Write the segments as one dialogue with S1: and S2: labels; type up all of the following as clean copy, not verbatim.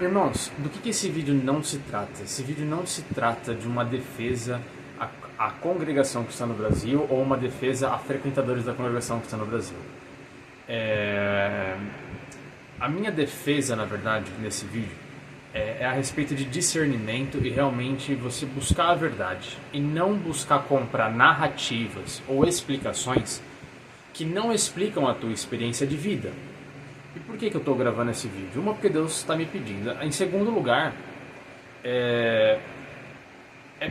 S1: Irmãos, do que esse vídeo não se trata? Esse vídeo não se trata de uma defesa à congregação cristã no Brasil ou uma defesa a frequentadores da congregação cristã no Brasil. A minha defesa, na verdade, nesse vídeo é a respeito de discernimento e realmente você buscar a verdade e não buscar comprar narrativas ou explicações que não explicam a tua experiência de vida. E por que eu estou gravando esse vídeo? Uma, porque Deus está me pedindo. Em segundo lugar, é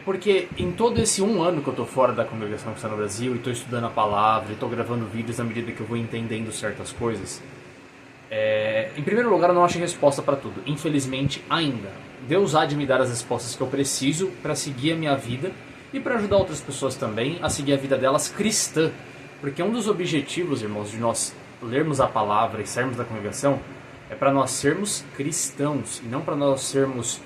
S1: porque em todo esse um ano que eu estou fora da congregação cristã no Brasil e estou estudando a palavra e estou gravando vídeos à medida que eu vou entendendo certas coisas, em primeiro lugar, eu não acho resposta para tudo, infelizmente ainda. Deus há de me dar as respostas que eu preciso para seguir a minha vida e para ajudar outras pessoas também a seguir a vida delas cristã. Porque um dos objetivos, irmãos, de nós lermos a palavra e sairmos da congregação é para nós sermos cristãos e não para nós sermos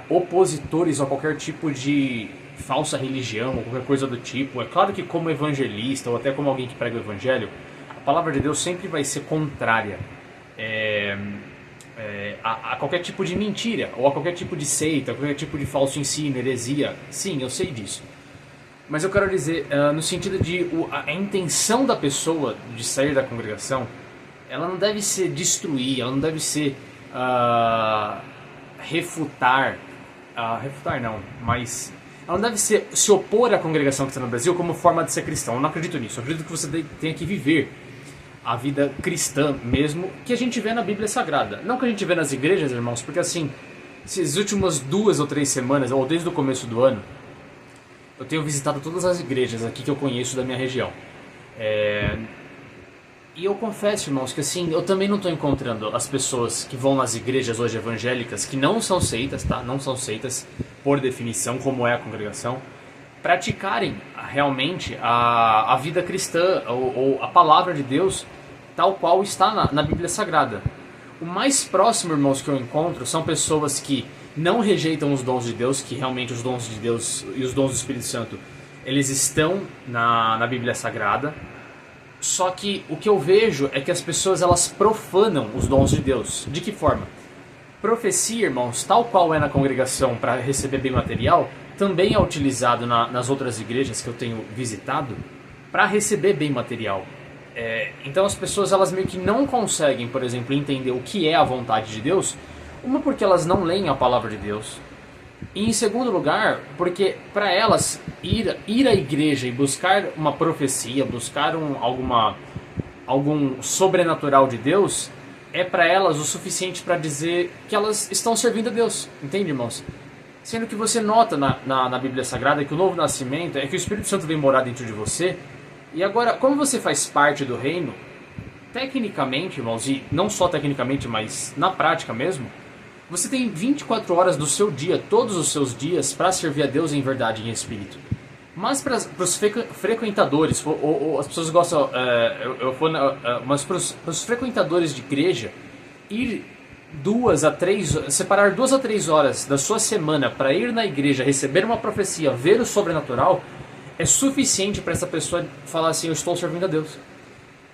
S1: opositores a qualquer tipo de falsa religião ou qualquer coisa do tipo. É claro que como evangelista ou até como alguém que prega o evangelho, a palavra de Deus sempre vai ser contrária a qualquer tipo de mentira ou a qualquer tipo de seita, a qualquer tipo de falso ensino, heresia. Sim, eu sei disso. Mas eu quero dizer, no sentido de a intenção da pessoa de sair da congregação, ela não deve ser destruir, ela não deve ser refutar não, mas ela não deve ser se opor à congregação que está no Brasil como forma de ser cristão. Eu não acredito nisso, eu acredito que você tenha que viver a vida cristã mesmo, que a gente vê na Bíblia Sagrada. Não que a gente vê nas igrejas, irmãos, porque assim, essas últimas 2 ou 3 semanas, ou desde o começo do ano, eu tenho visitado todas as igrejas aqui que eu conheço da minha região. E eu confesso, irmãos, que assim, eu também não estou encontrando as pessoas que vão nas igrejas hoje evangélicas, que não são seitas, tá? Não são seitas, por definição, como é a congregação, praticarem realmente a vida cristã, ou a palavra de Deus, tal qual está na Bíblia Sagrada. O mais próximo, irmãos, que eu encontro são pessoas que não rejeitam os dons de Deus, que realmente os dons de Deus e os dons do Espírito Santo, eles estão na Bíblia Sagrada. Só que o que eu vejo é que as pessoas elas profanam os dons de Deus. De que forma? Profecia, irmãos, tal qual é na congregação para receber bem material, também é utilizado nas outras igrejas que eu tenho visitado para receber bem material. Então as pessoas elas meio que não conseguem, por exemplo, entender o que é a vontade de Deus. Uma, porque elas não leem a palavra de Deus. E em segundo lugar, porque para elas ir à igreja e buscar uma profecia, buscar algum sobrenatural de Deus, é para elas o suficiente para dizer que elas estão servindo a Deus. Entende, irmãos? Sendo que você nota na Bíblia Sagrada que o novo nascimento é que o Espírito Santo vem morar dentro de você. E agora, como você faz parte do reino, tecnicamente, irmãos, e não só tecnicamente, mas na prática mesmo, você tem 24 horas do seu dia, todos os seus dias, para servir a Deus em verdade e em espírito. Mas para os frequentadores, ou as pessoas gostam, mas para os frequentadores de igreja, separar 2 a 3 horas da sua semana para ir na igreja, receber uma profecia, ver o sobrenatural, é suficiente para essa pessoa falar assim: eu estou servindo a Deus.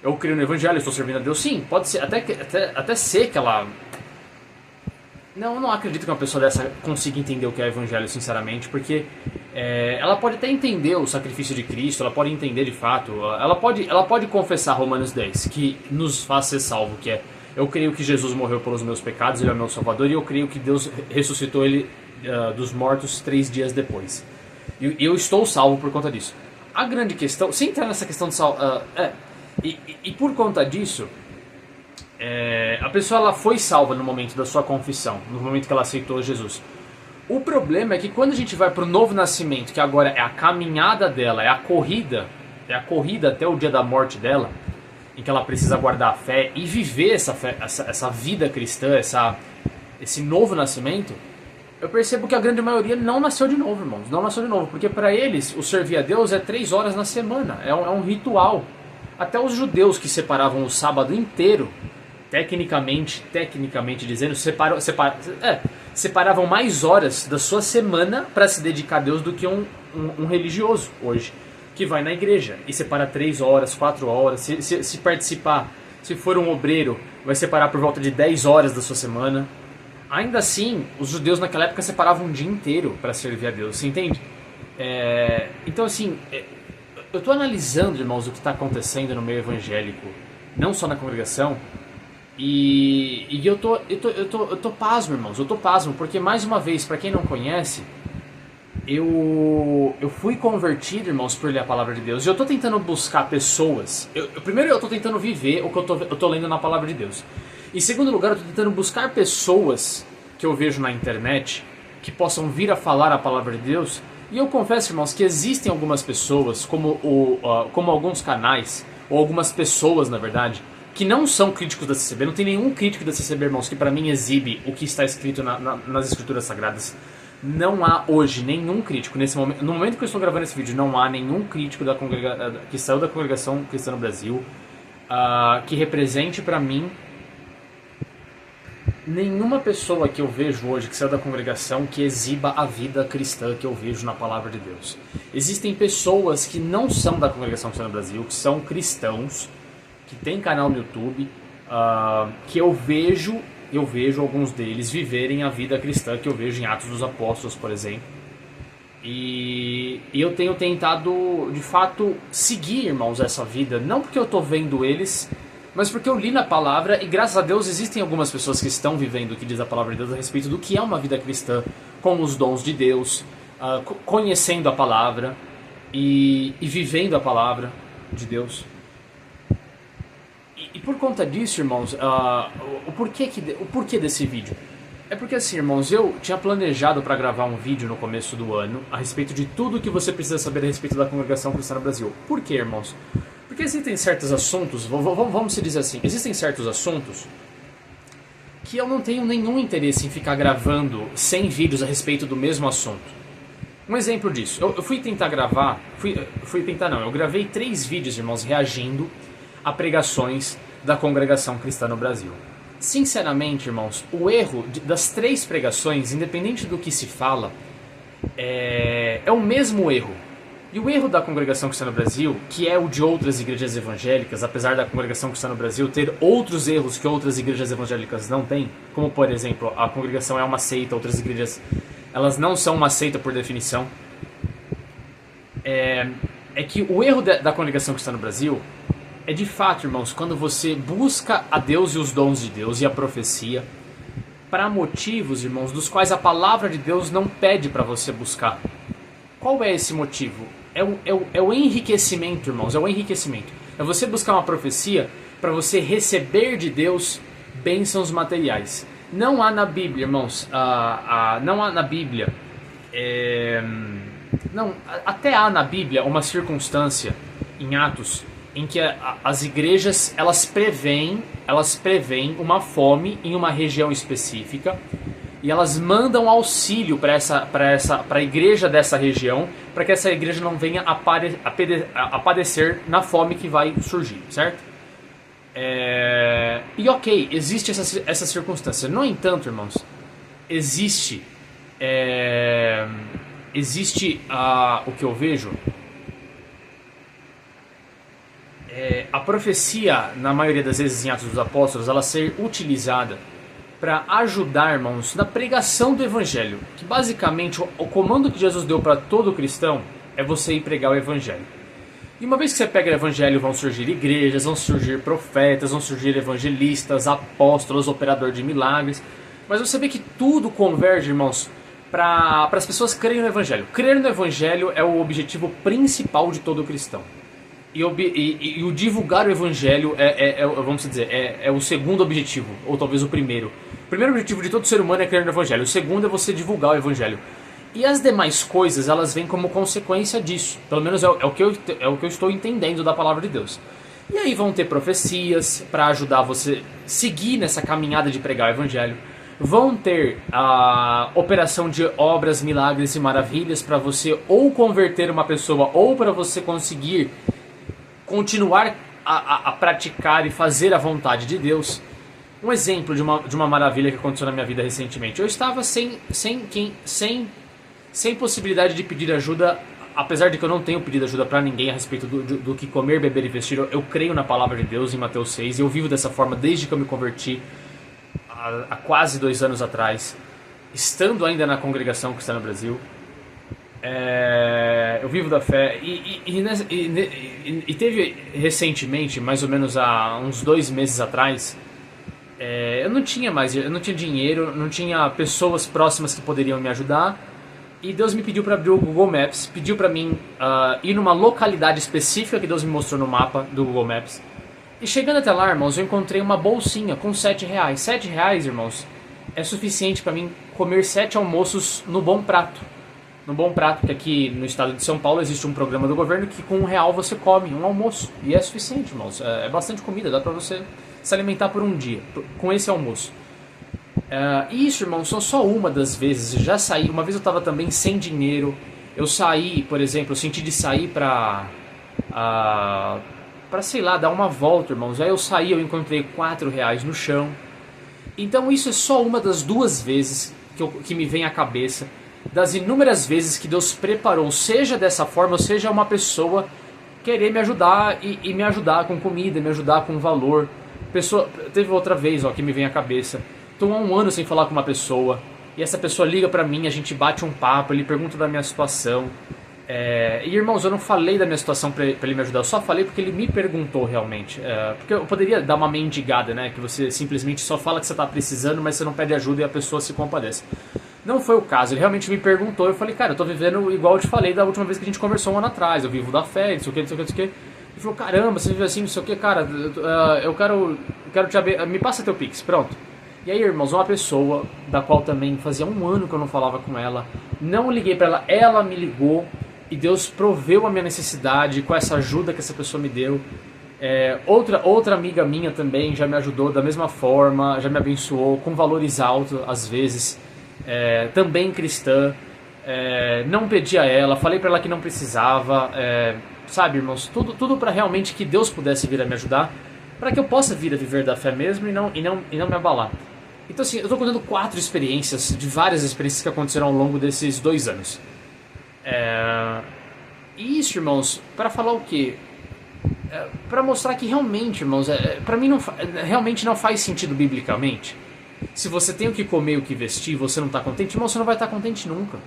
S1: Eu creio no Evangelho, eu estou servindo a Deus. Sim, pode ser, até ser que ela... Não, eu não acredito que uma pessoa dessa consiga entender o que é Evangelho, sinceramente, porque ela pode até entender o sacrifício de Cristo, ela pode entender de fato, ela pode confessar Romanos 10, que nos faz ser salvo, que é: eu creio que Jesus morreu pelos meus pecados, Ele é o meu Salvador, e eu creio que Deus ressuscitou Ele dos mortos 3 dias depois. E eu estou salvo por conta disso. A grande questão, sem entrar nessa questão de salvo, e por conta disso, a pessoa ela foi salva no momento da sua confissão, no momento que ela aceitou Jesus. O problema é que quando a gente vai para o novo nascimento, que agora é a caminhada dela, é a corrida até o dia da morte dela, em que ela precisa guardar a fé e viver essa vida cristã, esse novo nascimento, eu percebo que a grande maioria não nasceu de novo, irmãos. Não nasceu de novo, porque para eles o servir a Deus é 3 horas na semana, é um ritual. Até os judeus que separavam o sábado inteiro, tecnicamente dizendo, separavam mais horas da sua semana para se dedicar a Deus do que um religioso hoje, que vai na igreja e separa 3 horas, 4 horas, se participar, se for um obreiro, vai separar por volta de 10 horas da sua semana. ainda assim, os judeus naquela época separavam um dia inteiro para servir a Deus, você entende? Então assim, eu estou analisando, irmãos, o que está acontecendo no meio evangélico, não só na congregação, e eu tô pasmo, irmãos, eu tô pasmo, porque mais uma vez, para quem não conhece, eu fui convertido, irmãos, por ler a palavra de Deus, e eu tô tentando buscar pessoas, primeiro eu tô tentando viver o que eu tô lendo na palavra de Deus, em segundo lugar eu tô tentando buscar pessoas que eu vejo na internet, que possam vir a falar a palavra de Deus. E eu confesso, irmãos, que existem algumas pessoas, como alguns canais, ou algumas pessoas, na verdade, que não são críticos da CCB. Não tem nenhum crítico da CCB, irmãos, que para mim exibe o que está escrito nas Escrituras Sagradas. Não há hoje nenhum crítico, nesse momento, no momento que eu estou gravando esse vídeo, não há nenhum crítico que saiu da congregação cristã no Brasil, que represente para mim nenhuma pessoa que eu vejo hoje que saiu da congregação que exiba a vida cristã que eu vejo na palavra de Deus. Existem pessoas que não são da congregação cristã no Brasil, que são cristãos, que tem canal no YouTube, que eu vejo alguns deles viverem a vida cristã que eu vejo em Atos dos Apóstolos, por exemplo. E eu tenho tentado, de fato, seguir, irmãos, essa vida, não porque eu estou vendo eles, mas porque eu li na palavra, e graças a Deus existem algumas pessoas que estão vivendo o que diz a palavra de Deus a respeito do que é uma vida cristã, com os dons de Deus, conhecendo a palavra e vivendo a palavra de Deus. E por conta disso, irmãos, o porquê desse vídeo? É porque assim, irmãos, eu tinha planejado para gravar um vídeo no começo do ano a respeito de tudo o que você precisa saber a respeito da congregação cristã no Brasil. Por quê, irmãos? Porque existem certos assuntos, vamos se dizer assim, existem certos assuntos que eu não tenho nenhum interesse em ficar gravando 100 vídeos a respeito do mesmo assunto. Um exemplo disso, eu fui tentar gravar, eu gravei 3 vídeos, irmãos, reagindo a pregações da congregação cristã no Brasil. Sinceramente, irmãos, o erro das 3 pregações, independente do que se fala, é o mesmo erro. E o erro da congregação cristã no Brasil, que é o de outras igrejas evangélicas, apesar da congregação cristã no Brasil ter outros erros que outras igrejas evangélicas não têm, como por exemplo, a congregação é uma seita, outras igrejas elas não são uma seita por definição, é que o erro da congregação cristã no Brasil é de fato, irmãos, quando você busca a Deus e os dons de Deus e a profecia para motivos, irmãos, dos quais a palavra de Deus não pede para você buscar. Qual é esse motivo? É o enriquecimento, irmãos, é o enriquecimento. É você buscar uma profecia para você receber de Deus bênçãos materiais. Não há na Bíblia, irmãos, não há na Bíblia, até há na Bíblia uma circunstância em Atos em que as igrejas elas preveem uma fome em uma região específica. E elas mandam auxílio para a igreja dessa região, para que essa igreja não venha a padecer na fome que vai surgir, certo? E ok, existe essa circunstância. No entanto, irmãos, existe o que eu vejo, a profecia, na maioria das vezes em Atos dos Apóstolos, ela ser utilizada para ajudar, irmãos, na pregação do Evangelho. Que basicamente o comando que Jesus deu para todo cristão é você ir pregar o Evangelho. E uma vez que você pega o Evangelho, vão surgir igrejas, vão surgir profetas, vão surgir evangelistas, apóstolos, operador de milagres. Mas você vê que tudo converge, irmãos, para as pessoas crerem no Evangelho. Crer no Evangelho é o objetivo principal de todo cristão. E o divulgar o Evangelho vamos dizer, é o segundo objetivo, ou talvez o primeiro. O primeiro objetivo de todo ser humano é crer no Evangelho. O segundo é você divulgar o Evangelho. E as demais coisas, elas vêm como consequência disso. Pelo menos é o que eu estou entendendo da palavra de Deus. E aí vão ter profecias para ajudar você a seguir nessa caminhada de pregar o Evangelho. Vão ter a operação de obras, milagres e maravilhas para você ou converter uma pessoa ou para você conseguir continuar a praticar e fazer a vontade de Deus. Um exemplo de uma maravilha que aconteceu na minha vida recentemente. Eu estava sem possibilidade de pedir ajuda, apesar de que eu não tenho pedido ajuda para ninguém a respeito do que comer, beber e vestir. Eu creio na palavra de Deus em Mateus 6 e eu vivo dessa forma desde que eu me converti há quase 2 anos atrás, estando ainda na congregação cristã no Brasil. Eu vivo da fé e teve recentemente, mais ou menos há uns 2 meses atrás, eu não tinha dinheiro, não tinha pessoas próximas que poderiam me ajudar, e Deus me pediu para abrir o Google Maps, pediu para mim ir numa localidade específica que Deus me mostrou no mapa do Google Maps. E chegando até lá, irmãos, eu encontrei uma bolsinha com R$7. R$7, irmãos, é suficiente para mim comer 7 almoços no Bom Prato. No Bom Prato, que aqui no estado de São Paulo existe um programa do governo que com R$1 você come um almoço. E é suficiente, irmãos. É bastante comida, dá pra você se alimentar por um dia com esse almoço. Isso, irmãos, só uma das vezes. Eu já saí, uma vez eu tava também sem dinheiro. Eu saí, por exemplo, eu senti de sair pra sei lá, dar uma volta, irmãos. Aí eu saí, eu encontrei R$4 no chão. Então isso é só uma das 2 vezes que me vem à cabeça, das inúmeras vezes que Deus preparou, seja dessa forma, ou seja uma pessoa querer me ajudar e me ajudar com comida, me ajudar com valor. Teve outra vez que me vem à cabeça, estou há 1 ano sem falar com uma pessoa, e essa pessoa liga pra mim, a gente bate um papo, ele pergunta da minha situação, e irmãos, eu não falei da minha situação pra ele me ajudar, eu só falei porque ele me perguntou realmente, porque eu poderia dar uma mendigada, né, que você simplesmente só fala que você está precisando, mas você não pede ajuda e a pessoa se compadece. Não foi o caso, ele realmente me perguntou, eu falei, cara, eu tô vivendo igual eu te falei da última vez que a gente conversou 1 ano atrás, eu vivo da fé, não sei o que, não sei o que, não sei o que. Ele falou, caramba, você vive assim, não sei o que, cara, eu quero me passa teu Pix, pronto. E aí, irmãos, uma pessoa da qual também fazia 1 ano que eu não falava com ela, não liguei pra ela, ela me ligou e Deus proveu a minha necessidade com essa ajuda que essa pessoa me deu. Outra amiga minha também já me ajudou da mesma forma, já me abençoou com valores altos às vezes. Também cristã, não pedi a ela, falei pra ela que não precisava, sabe, irmãos, tudo para realmente que Deus pudesse vir a me ajudar, para que eu possa vir a viver da fé mesmo e não me abalar. Então assim, eu tô contando 4 experiências, de várias experiências que aconteceram ao longo desses 2 anos. E isso, irmãos, para falar o quê? Para mostrar que realmente, irmãos, para mim realmente não faz sentido biblicamente. Se você tem o que comer e o que vestir, você não está contente, irmão, você não vai estar contente nunca.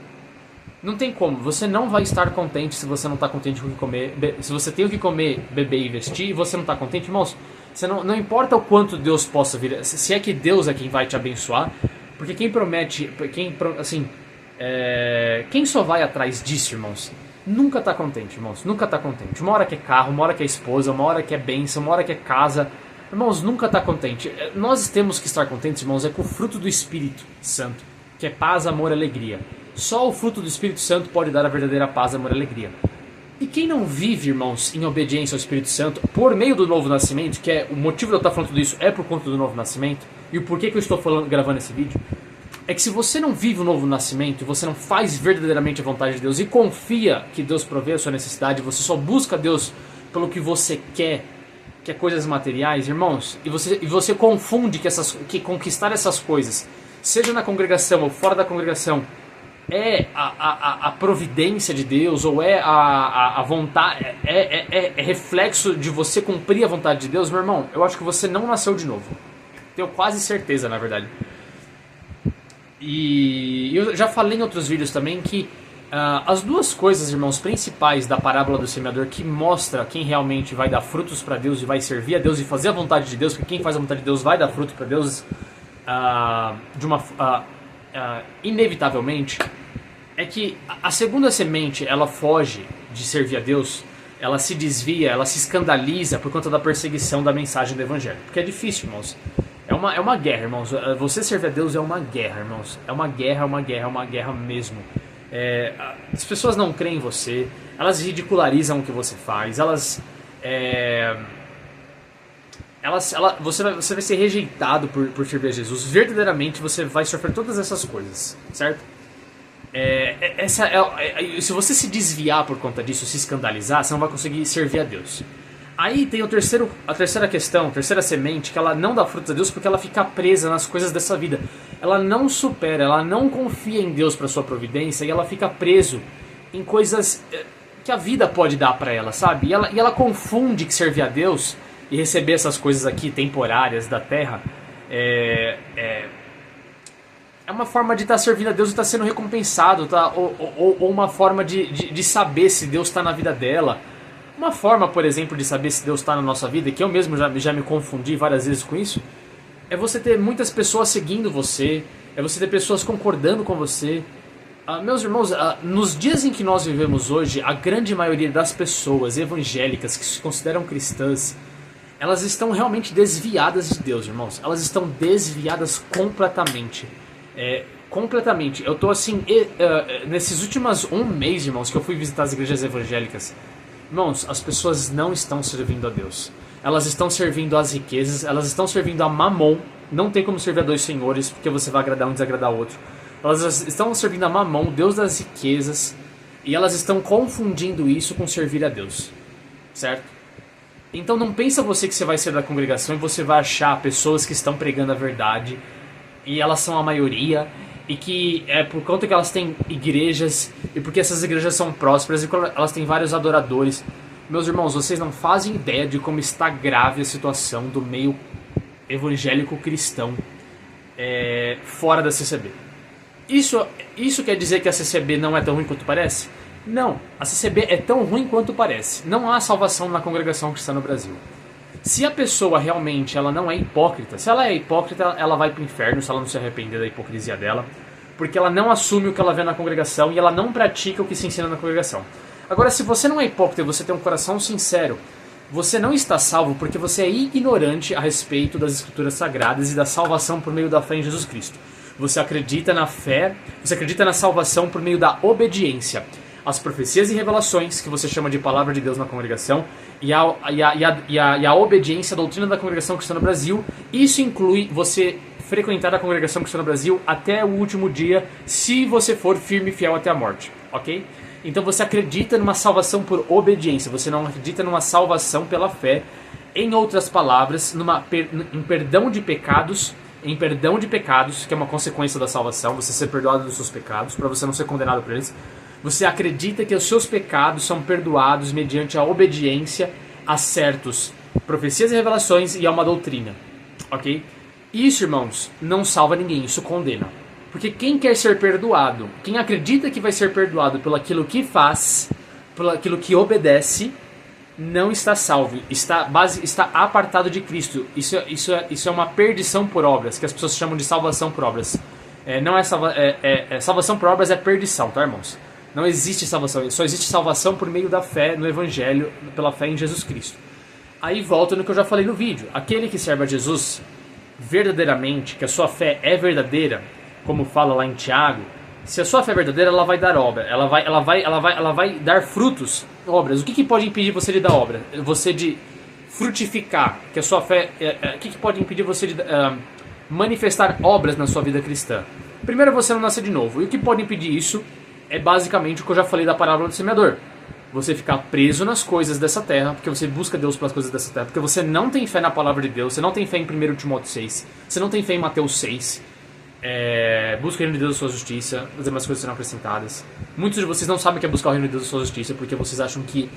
S1: Não tem como, você não vai estar contente se você não está contente com o que comer. Se você tem o que comer, beber e vestir e você não está contente, irmãos, você não importa o quanto Deus possa vir, se é que Deus é quem vai te abençoar, porque quem promete, quem só vai atrás disso, irmãos, nunca está contente, irmãos, nunca está contente. Uma hora que é carro, uma hora que é esposa, uma hora que é bênção, uma hora que é casa. Irmãos, nunca está contente. Nós temos que estar contentes, irmãos, com o fruto do Espírito Santo, que é paz, amor e alegria. Só o fruto do Espírito Santo pode dar a verdadeira paz, amor e alegria. E quem não vive, irmãos, em obediência ao Espírito Santo, por meio do novo nascimento, que é o motivo de eu estar falando tudo isso, é por conta do novo nascimento, e o porquê que eu estou gravando esse vídeo, é que se você não vive o novo nascimento, e você não faz verdadeiramente a vontade de Deus, e confia que Deus provê a sua necessidade, você só busca Deus pelo que você quer, que é coisas materiais, irmãos, e você confunde que conquistar essas coisas, seja na congregação ou fora da congregação, é a providência de Deus, ou é a vontade, é reflexo de você cumprir a vontade de Deus, meu irmão, eu acho que você não nasceu de novo. Tenho quase certeza, na verdade. E eu já falei em outros vídeos também que as 2 coisas, irmãos, principais da parábola do semeador, que mostra quem realmente vai dar frutos para Deus e vai servir a Deus e fazer a vontade de Deus, porque quem faz a vontade de Deus vai dar fruto para Deus inevitavelmente, é que a segunda semente, ela foge de servir a Deus, ela se desvia, ela se escandaliza por conta da perseguição da mensagem do Evangelho, porque é difícil, irmãos. É uma guerra, irmãos. Você servir a Deus é uma guerra, irmãos. É uma guerra mesmo. As pessoas não creem em você, elas ridicularizam o que você faz, você vai ser rejeitado por servir a Jesus. Verdadeiramente você vai sofrer todas essas coisas, certo? Se você se desviar por conta disso, se escandalizar, você não vai conseguir servir a Deus. Aí tem a terceira questão, a terceira semente, que ela não dá frutos a Deus porque ela fica presa nas coisas dessa vida. Ela não supera, ela não confia em Deus para sua providência e ela fica preso em coisas que a vida pode dar para ela, sabe? E ela confunde que servir a Deus e receber essas coisas aqui temporárias da terra É uma forma de estar servindo a Deus e estar sendo recompensado, tá? Ou uma forma de saber se Deus está na vida dela. Uma forma, por exemplo, de saber se Deus está na nossa vida, que eu mesmo já me confundi várias vezes com isso, é você ter muitas pessoas seguindo você, é você ter pessoas concordando com você. Meus irmãos, nos dias em que nós vivemos hoje, a grande maioria das pessoas evangélicas que se consideram cristãs, elas estão realmente desviadas de Deus, irmãos. Elas estão desviadas completamente. Completamente. Eu tô assim, nesses últimos um mês, irmãos, que eu fui visitar as igrejas evangélicas, irmãos, as pessoas não estão servindo a Deus. Elas estão servindo às riquezas, elas estão servindo a Mamon. Não tem como servir a dois senhores, porque você vai agradar um e desagradar o outro. Elas estão servindo a Mamon, Deus das riquezas, e elas estão confundindo isso com servir a Deus. Certo? Então não pensa você que você vai ser da congregação e você vai achar pessoas que estão pregando a verdade, e elas são a maioria, e que é por conta que elas têm igrejas, e porque essas igrejas são prósperas, e elas têm vários adoradores. Meus irmãos, vocês não fazem ideia de como está grave a situação do meio evangélico cristão fora da CCB. Isso quer dizer que a CCB não é tão ruim quanto parece? Não, a CCB é tão ruim quanto parece. Não há salvação na congregação cristã no Brasil. Se a pessoa realmente ela não é hipócrita, se ela é hipócrita, ela vai para o inferno se ela não se arrepender da hipocrisia dela, porque ela não assume o que ela vê na congregação e ela não pratica o que se ensina na congregação. Agora, se você não é hipócrita e você tem um coração sincero, você não está salvo porque você é ignorante a respeito das escrituras sagradas e da salvação por meio da fé em Jesus Cristo. Você acredita na fé, você acredita na salvação por meio da obediência às profecias e revelações, que você chama de palavra de Deus na congregação, e a obediência à doutrina da congregação cristã no Brasil. Isso inclui você frequentar a congregação cristã no Brasil até o último dia, se você for firme e fiel até a morte, ok? Então você acredita numa salvação por obediência, você não acredita numa salvação pela fé. Em outras palavras, em perdão de pecados, que é uma consequência da salvação, você ser perdoado dos seus pecados, para você não ser condenado por eles. Você acredita que os seus pecados são perdoados mediante a obediência a certos profecias e revelações e a uma doutrina, ok? Isso, irmãos, não salva ninguém, isso condena. Porque quem quer ser perdoado, quem acredita que vai ser perdoado pelo aquilo que faz, pelo aquilo que obedece, não está salvo, está apartado de Cristo. Isso é uma perdição por obras, que as pessoas chamam de salvação por obras. Salvação por obras é perdição, tá, irmãos? Não existe salvação, só existe salvação por meio da fé no Evangelho, pela fé em Jesus Cristo. Aí volta no que eu já falei no vídeo. Aquele que serve a Jesus verdadeiramente, que a sua fé é verdadeira, como fala lá em Tiago, se a sua fé é verdadeira, ela vai dar obra, ela vai dar frutos, obras. O que pode impedir você de dar obra? Você de frutificar, que a sua fé, o que pode impedir você de manifestar obras na sua vida cristã? Primeiro, você não nascer de novo. E o que pode impedir isso é basicamente o que eu já falei da parábola do semeador. Você ficar preso nas coisas dessa terra, porque você busca Deus pelas coisas dessa terra, porque você não tem fé na palavra de Deus, você não tem fé em 1 Timóteo 6, você não tem fé em Mateus 6. Busca o reino de Deus e sua justiça, as demais coisas serão acrescentadas. Muitos de vocês não sabem o que é buscar o reino de Deus e sua justiça, porque vocês acham que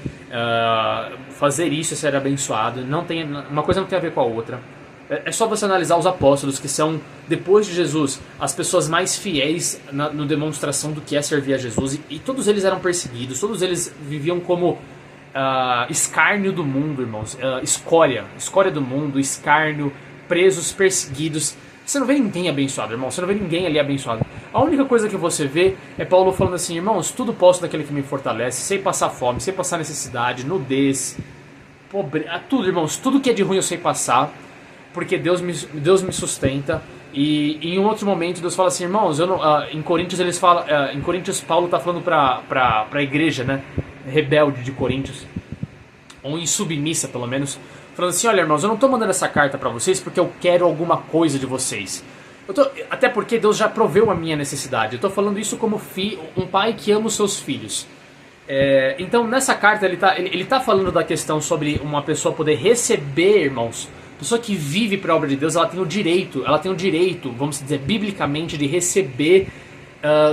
S1: fazer isso é ser abençoado. Uma coisa não tem a ver com a outra. É só você analisar os apóstolos, que são, depois de Jesus, as pessoas mais fiéis na demonstração do que é servir a Jesus. E todos eles eram perseguidos, todos eles viviam como escárnio do mundo, irmãos. Escória do mundo, escárnio, presos, perseguidos. Você não vê ninguém abençoado, irmão. Você não vê ninguém ali abençoado. A única coisa que você vê é Paulo falando assim: irmãos, tudo posso daquele que me fortalece. Sei passar fome, sei passar necessidade, nudez, pobreza, tudo, irmãos. Tudo que é de ruim eu sei passar, porque Deus me sustenta. E em um outro momento Deus fala assim: irmãos, em Coríntios em Coríntios Paulo está falando para a igreja, né, rebelde de Coríntios, ou insubmissa pelo menos, falando assim: olha, irmãos, eu não estou mandando essa carta para vocês porque eu quero alguma coisa de vocês. Até porque Deus já proveu a minha necessidade. Eu estou falando isso como um pai que ama os seus filhos. Então nessa carta ele tá falando da questão sobre uma pessoa poder receber, irmãos. Pessoa que vive para a obra de Deus, ela tem o direito, vamos dizer, biblicamente, de receber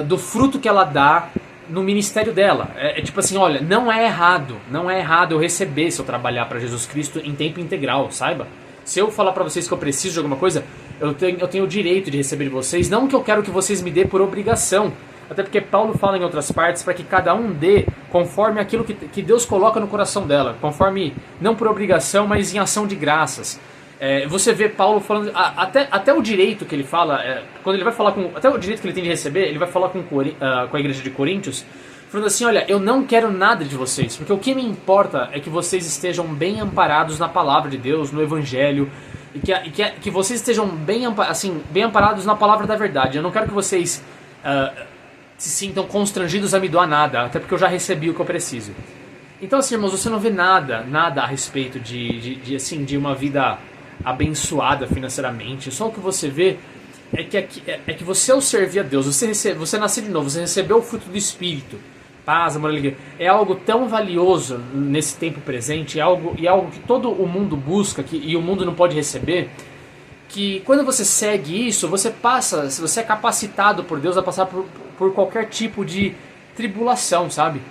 S1: do fruto que ela dá no ministério dela. Tipo assim, olha, não é errado eu receber se eu trabalhar para Jesus Cristo em tempo integral, saiba? Se eu falar pra vocês que eu preciso de alguma coisa, eu tenho o direito de receber de vocês, não que eu quero que vocês me dê por obrigação. Até porque Paulo fala em outras partes para que cada um dê conforme aquilo que Deus coloca no coração dela, conforme, não por obrigação, mas em ação de graças. Você vê Paulo falando, até o direito que ele fala, quando ele vai falar até o direito que ele tem de receber, ele vai falar com a igreja de Coríntios, falando assim, olha, eu não quero nada de vocês, porque o que me importa é que vocês estejam bem amparados na palavra de Deus, no Evangelho, e que vocês estejam bem amparados na palavra da verdade. Eu não quero que vocês se sintam constrangidos a me doar nada, até porque eu já recebi o que eu preciso. Então, assim, irmãos, você não vê nada a respeito de uma vida abençoada financeiramente. Só o que você vê é que você, ao servir a Deus, você nasceu de novo, você recebeu o fruto do Espírito, paz, amor, alegria. É algo tão valioso nesse tempo presente, é algo que todo o mundo busca e o mundo não pode receber, que quando você segue isso, você é capacitado por Deus a passar por qualquer tipo de tribulação, sabe?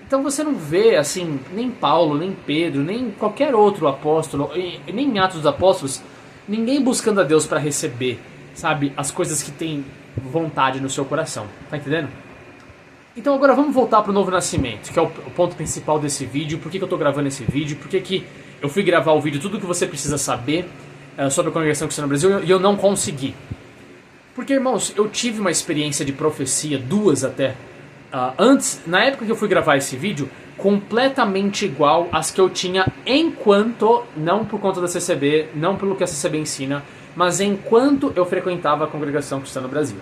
S1: Então você não vê, assim, nem Paulo, nem Pedro, nem qualquer outro apóstolo, nem em Atos dos Apóstolos, ninguém buscando a Deus para receber, sabe, as coisas que tem vontade no seu coração, tá entendendo? Então agora vamos voltar para o novo nascimento, que é o ponto principal desse vídeo. Por que eu estou gravando esse vídeo? Por que eu fui gravar o vídeo, tudo que você precisa saber sobre a Congregação Cristã no Brasil, e eu não consegui? Porque, irmãos, eu tive uma experiência de profecia, duas até, antes, na época que eu fui gravar esse vídeo, completamente igual às que eu tinha enquanto, não por conta da CCB, não pelo que a CCB ensina, mas enquanto eu frequentava a Congregação Cristã no Brasil.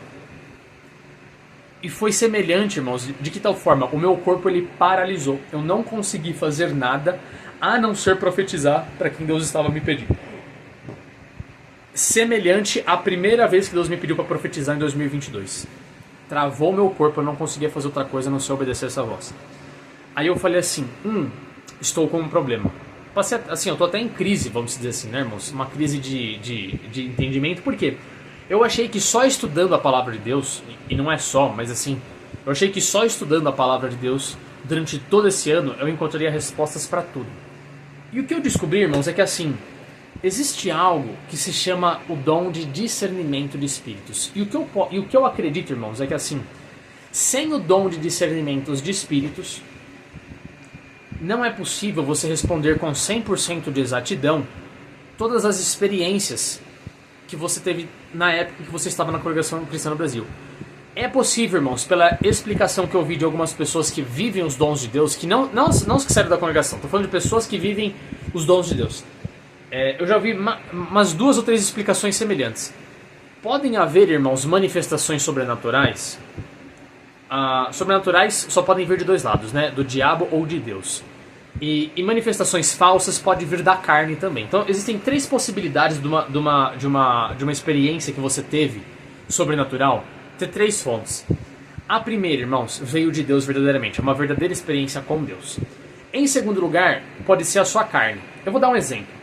S1: E foi semelhante, irmãos, de que tal forma? O meu corpo, ele paralisou. Eu não consegui fazer nada a não ser profetizar para quem Deus estava me pedindo. Semelhante à primeira vez que Deus me pediu para profetizar em 2022. Travou meu corpo, eu não conseguia fazer outra coisa a não ser obedecer essa voz. Aí eu falei assim, estou com um problema. Passei, assim, eu tô até em crise, vamos dizer assim, né, irmãos? Uma crise de entendimento, por quê? Eu achei que só estudando a palavra de Deus, e não é só, mas assim, eu achei que só estudando a palavra de Deus durante todo esse ano eu encontraria respostas para tudo. E o que eu descobri, irmãos, é que assim, existe algo que se chama o dom de discernimento de espíritos. E o que eu acredito, irmãos, é que assim, sem o dom de discernimento de espíritos, não é possível você responder com 100% de exatidão todas as experiências que você teve na época que você estava na Congregação Cristã no Brasil. É possível, irmãos, pela explicação que eu vi de algumas pessoas que vivem os dons de Deus, que não os que saíram da congregação, estou falando de pessoas que vivem os dons de Deus. Eu já vi umas 2 ou 3 explicações semelhantes. Podem haver, irmãos, manifestações sobrenaturais. Sobrenaturais só podem vir de 2 lados, né? Do diabo ou de Deus. E manifestações falsas podem vir da carne também. Então existem 3 possibilidades de uma experiência que você teve sobrenatural ter 3 fontes. A primeira, irmãos, veio de Deus verdadeiramente. É uma verdadeira experiência com Deus. Em segundo lugar, pode ser a sua carne. Eu vou dar um exemplo.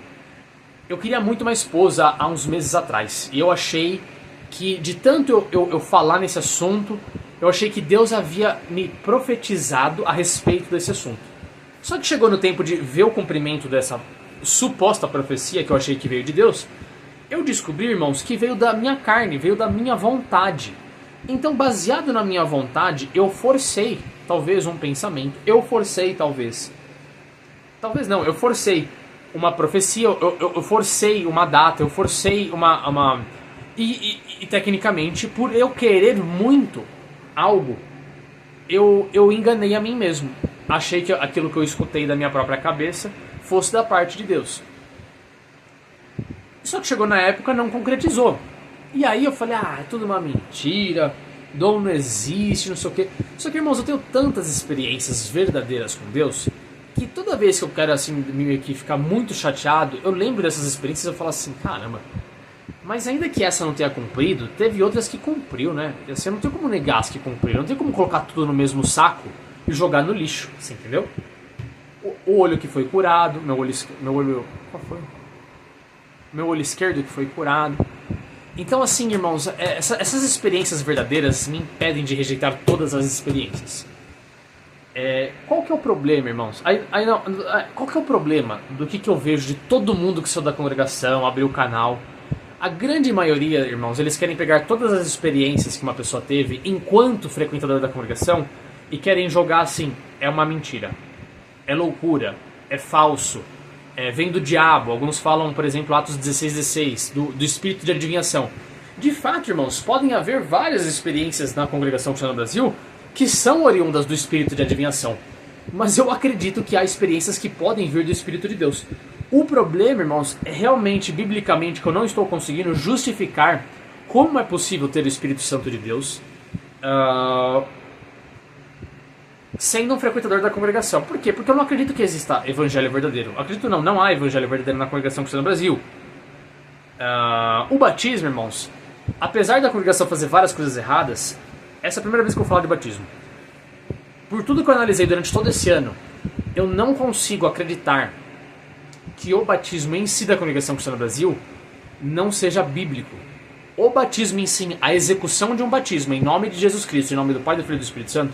S1: Eu queria muito uma esposa há uns meses atrás. E eu achei que, de tanto eu falar nesse assunto, eu achei que Deus havia me profetizado a respeito desse assunto. Só que chegou no tempo de ver o cumprimento dessa suposta profecia que eu achei que veio de Deus, eu descobri, irmãos, que veio da minha carne, veio da minha vontade. Então, baseado na minha vontade, eu forcei, talvez, um pensamento. Eu forcei, talvez. Talvez não, eu forcei uma profecia, eu forcei uma data, eu forcei uma... E tecnicamente, por eu querer muito algo, eu enganei a mim mesmo. Achei que aquilo que eu escutei da minha própria cabeça fosse da parte de Deus. Só que chegou na época, não concretizou. E aí eu falei, é tudo uma mentira, dom não existe, não sei o quê. Só que, irmãos, eu tenho tantas experiências verdadeiras com Deus, que toda vez que eu quero, assim, meio que ficar muito chateado, eu lembro dessas experiências e eu falo assim, caramba, mas ainda que essa não tenha cumprido, teve outras que cumpriu, né? Assim, eu não tenho como negar as que cumpriram, não tem como colocar tudo no mesmo saco e jogar no lixo, você entendeu? O olho que foi curado, qual foi? Meu olho esquerdo que foi curado. Então, assim, irmãos, essas experiências verdadeiras me impedem de rejeitar todas as experiências. Qual que é o problema, irmãos? Qual que é o problema do que eu vejo de todo mundo que saiu da congregação, abriu o canal? A grande maioria, irmãos, eles querem pegar todas as experiências que uma pessoa teve enquanto frequentador da congregação e querem jogar assim, é uma mentira, é loucura, é falso, vem do diabo. Alguns falam, por exemplo, Atos 16:16, do espírito de adivinhação. De fato, irmãos, podem haver várias experiências na congregação cristã no Brasil que são oriundas do espírito de adivinhação. Mas eu acredito que há experiências que podem vir do Espírito de Deus. O problema, irmãos, é realmente, biblicamente, que eu não estou conseguindo justificar como é possível ter o Espírito Santo de Deus sendo um frequentador da congregação. Por quê? Porque eu não acredito que exista evangelho verdadeiro. Acredito não há evangelho verdadeiro na congregação cristã no Brasil. O batismo, irmãos, apesar da congregação fazer várias coisas erradas, essa é a primeira vez que eu vou falar de batismo. Por tudo que eu analisei durante todo esse ano, eu não consigo acreditar que o batismo em si da congregação cristã no Brasil não seja bíblico. O batismo em si, a execução de um batismo em nome de Jesus Cristo, em nome do Pai, do Filho e do Espírito Santo,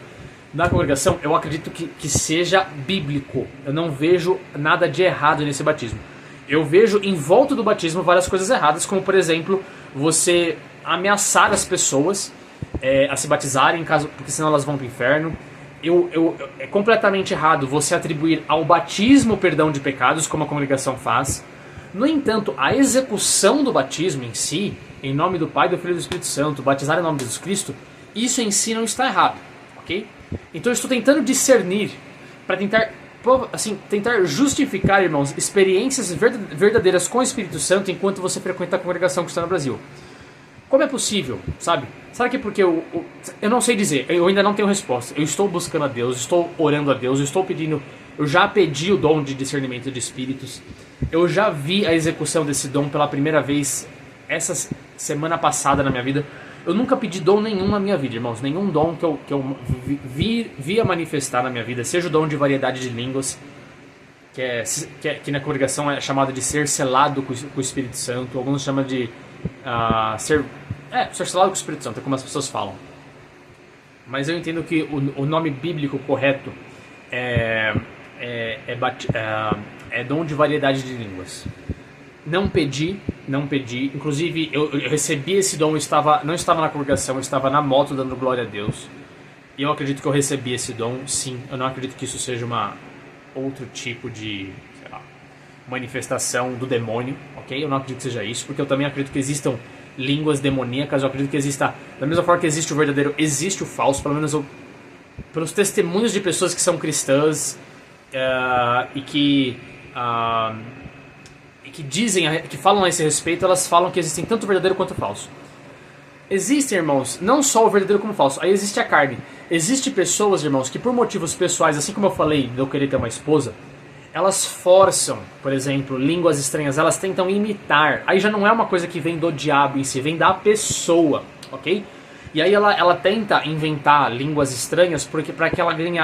S1: na congregação, eu acredito que seja bíblico. Eu não vejo nada de errado nesse batismo. Eu vejo em volta do batismo várias coisas erradas, como por exemplo, você ameaçar as pessoas a se batizarem, porque senão elas vão para o inferno. É completamente errado você atribuir ao batismo o perdão de pecados, como a congregação faz. No entanto, a execução do batismo em si, em nome do Pai, do Filho e do Espírito Santo, batizar em nome de Jesus Cristo, isso em si não está errado, ok? Então eu estou tentando discernir, para tentar justificar, irmãos, experiências verdadeiras com o Espírito Santo enquanto você frequenta a congregação cristã no Brasil. Como é possível, sabe? Sabe que porque eu não sei dizer, eu ainda não tenho resposta. Eu estou buscando a Deus, estou orando a Deus, eu já pedi o dom de discernimento de espíritos. Eu já vi a execução desse dom pela primeira vez essa semana passada na minha vida. Eu nunca pedi dom nenhum na minha vida, irmãos. Nenhum dom que eu via manifestar na minha vida, seja o dom de variedade de línguas, que na congregação é chamado de ser selado com o Espírito Santo. Alguns chamam de ser selado com o Espírito Santo, é como as pessoas falam. Mas eu entendo que o nome bíblico correto é dom de variedade de línguas. Não pedi. Inclusive, eu recebi esse dom, não estava na congregação, eu estava na moto dando glória a Deus. E eu acredito que eu recebi esse dom, sim. Eu não acredito que isso seja outro tipo de, manifestação do demônio, ok? Eu não acredito que seja isso, porque eu também acredito que existam línguas demoníacas. Eu acredito que exista, da mesma forma que existe o verdadeiro, existe o falso. Pelo menos pelos testemunhos de pessoas que são cristãs e que que falam a esse respeito, elas falam que existem tanto o verdadeiro quanto o falso. Existem, irmãos, não só o verdadeiro como o falso. Aí existe a carne. Existem pessoas, irmãos, que por motivos pessoais, assim como eu falei de eu querer ter uma esposa, elas forçam, por exemplo, línguas estranhas, elas tentam imitar. Aí já não é uma coisa que vem do diabo em si, vem da pessoa, ok? E aí ela tenta inventar línguas estranhas para que ela ganhe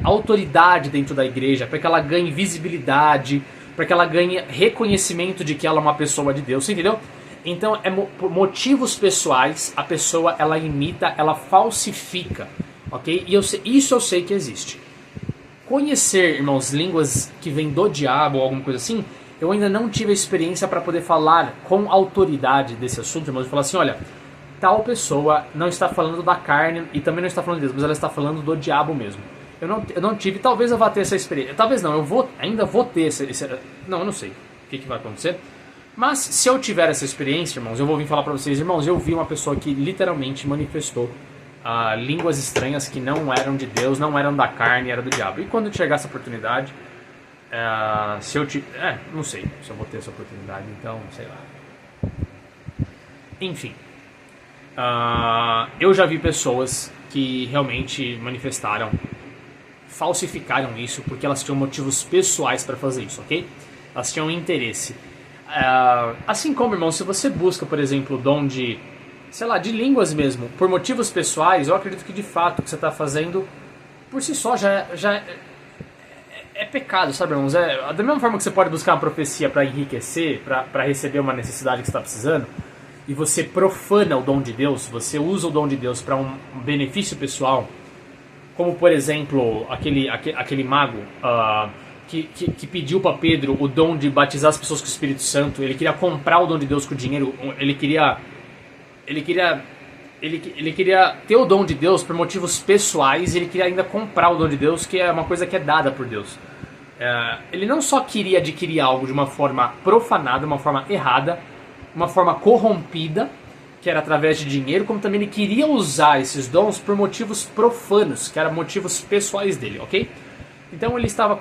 S1: autoridade dentro da igreja, para que ela ganhe visibilidade, para que ela ganhe reconhecimento de que ela é uma pessoa de Deus, entendeu? Então, por motivos pessoais, a pessoa, ela imita, ela falsifica, ok? E isso eu sei que existe. Conhecer, irmãos, línguas que vêm do diabo ou alguma coisa assim, eu ainda não tive a experiência para poder falar com autoridade desse assunto, irmãos, e falar assim, olha, tal pessoa não está falando da carne e também não está falando de Deus, mas ela está falando do diabo mesmo. Eu não tive, talvez eu vá ter essa experiência, talvez não, ainda vou ter não, eu não sei o que vai acontecer, mas se eu tiver essa experiência, irmãos, eu vou vir falar para vocês, irmãos, eu vi uma pessoa que literalmente manifestou línguas estranhas que não eram de Deus, não eram da carne, era do diabo. E quando eu chegar essa oportunidade, não sei se eu vou ter essa oportunidade, então, sei lá. Enfim, eu já vi pessoas que realmente falsificaram isso porque elas tinham motivos pessoais para fazer isso, ok? Elas tinham interesse. Assim como, irmão, se você busca, por exemplo, o dom de, sei lá, de línguas mesmo, por motivos pessoais, eu acredito que de fato o que você está fazendo por si só já é pecado, sabe, irmãos? Da mesma forma que você pode buscar uma profecia para enriquecer, para receber uma necessidade que você está precisando, e você profana o dom de Deus, você usa o dom de Deus para um benefício pessoal, como por exemplo aquele mago que pediu para Pedro o dom de batizar as pessoas com o Espírito Santo. Ele queria comprar o dom de Deus com o dinheiro. Ele queria ter o dom de Deus por motivos pessoais, e ele queria ainda comprar o dom de Deus, que é uma coisa que é dada por Deus. Ele não só queria adquirir algo de uma forma profanada, uma forma errada, uma forma corrompida, que era através de dinheiro, como também ele queria usar esses dons por motivos profanos, que eram motivos pessoais dele, ok? Então ele estava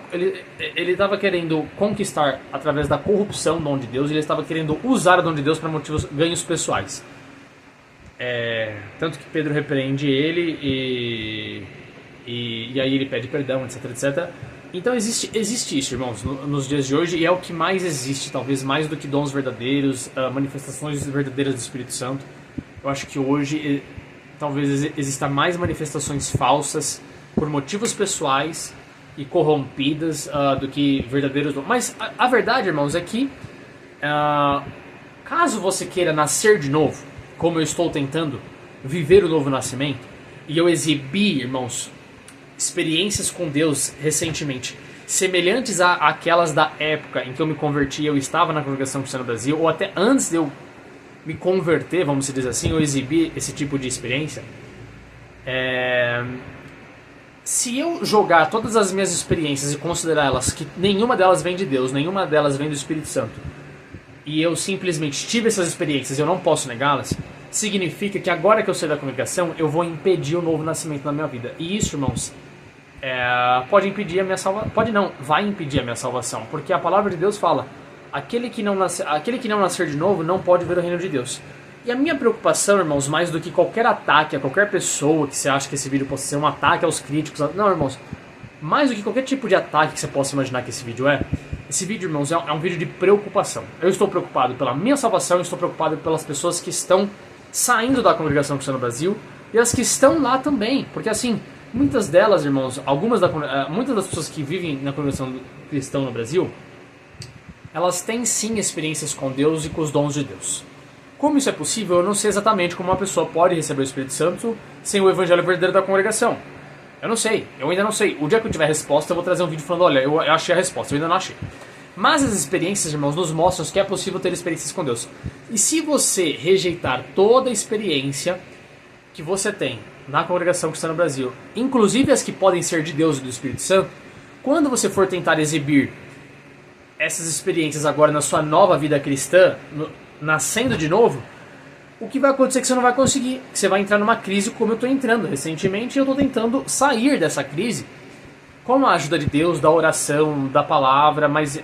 S1: querendo conquistar através da corrupção o dom de Deus, e ele estava querendo usar o dom de Deus para ganhos pessoais. Tanto que Pedro repreende ele e aí ele pede perdão, etc, etc. Então existe isso, irmãos, nos dias de hoje, e é o que mais existe, talvez mais do que dons verdadeiros, manifestações verdadeiras do Espírito Santo. Eu acho que hoje talvez exista mais manifestações falsas por motivos pessoais e corrompidas do que verdadeiros dons. Mas a verdade, irmãos, é que caso você queira nascer de novo, como eu estou tentando viver o novo nascimento, e eu exibi, irmãos, experiências com Deus recentemente, semelhantes àquelas da época em que eu me converti, eu estava na Congregação Cristã no Brasil, ou até antes de eu me converter, vamos dizer assim, eu exibi esse tipo de experiência. Se eu jogar todas as minhas experiências e considerar elas que nenhuma delas vem de Deus, nenhuma delas vem do Espírito Santo, e eu simplesmente tive essas experiências e eu não posso negá-las, significa que agora que eu saí da congregação, eu vou impedir o novo nascimento na minha vida. E isso, irmãos, pode impedir a minha salvação. Pode não, vai impedir a minha salvação. Porque a palavra de Deus fala: aquele que não nascer de novo não pode ver o reino de Deus. E a minha preocupação, irmãos, mais do que qualquer ataque a qualquer pessoa que você acha que esse vídeo possa ser um ataque aos críticos. Não, irmãos, mais do que qualquer tipo de ataque que você possa imaginar que esse vídeo esse vídeo, irmãos, é um vídeo de preocupação. Eu estou preocupado pela minha salvação, eu estou preocupado pelas pessoas que estão saindo da Congregação Cristã no Brasil e as que estão lá também. Porque assim, muitas delas, irmãos, muitas das pessoas que vivem na Congregação Cristã no Brasil, elas têm sim experiências com Deus e com os dons de Deus. Como isso é possível, eu não sei exatamente como uma pessoa pode receber o Espírito Santo sem o Evangelho verdadeiro da congregação. Eu não sei, eu ainda não sei. O dia que eu tiver a resposta, eu vou trazer um vídeo falando: olha, eu achei a resposta, eu ainda não achei. Mas as experiências, irmãos, nos mostram que é possível ter experiências com Deus. E se você rejeitar toda a experiência que você tem na Congregação Cristã no Brasil, inclusive as que podem ser de Deus e do Espírito Santo, quando você for tentar exibir essas experiências agora na sua nova vida cristã, nascendo de novo, o que vai acontecer é que você não vai conseguir. Você vai entrar numa crise como eu estou entrando recentemente, e eu estou tentando sair dessa crise com a ajuda de Deus, da oração, da palavra, mas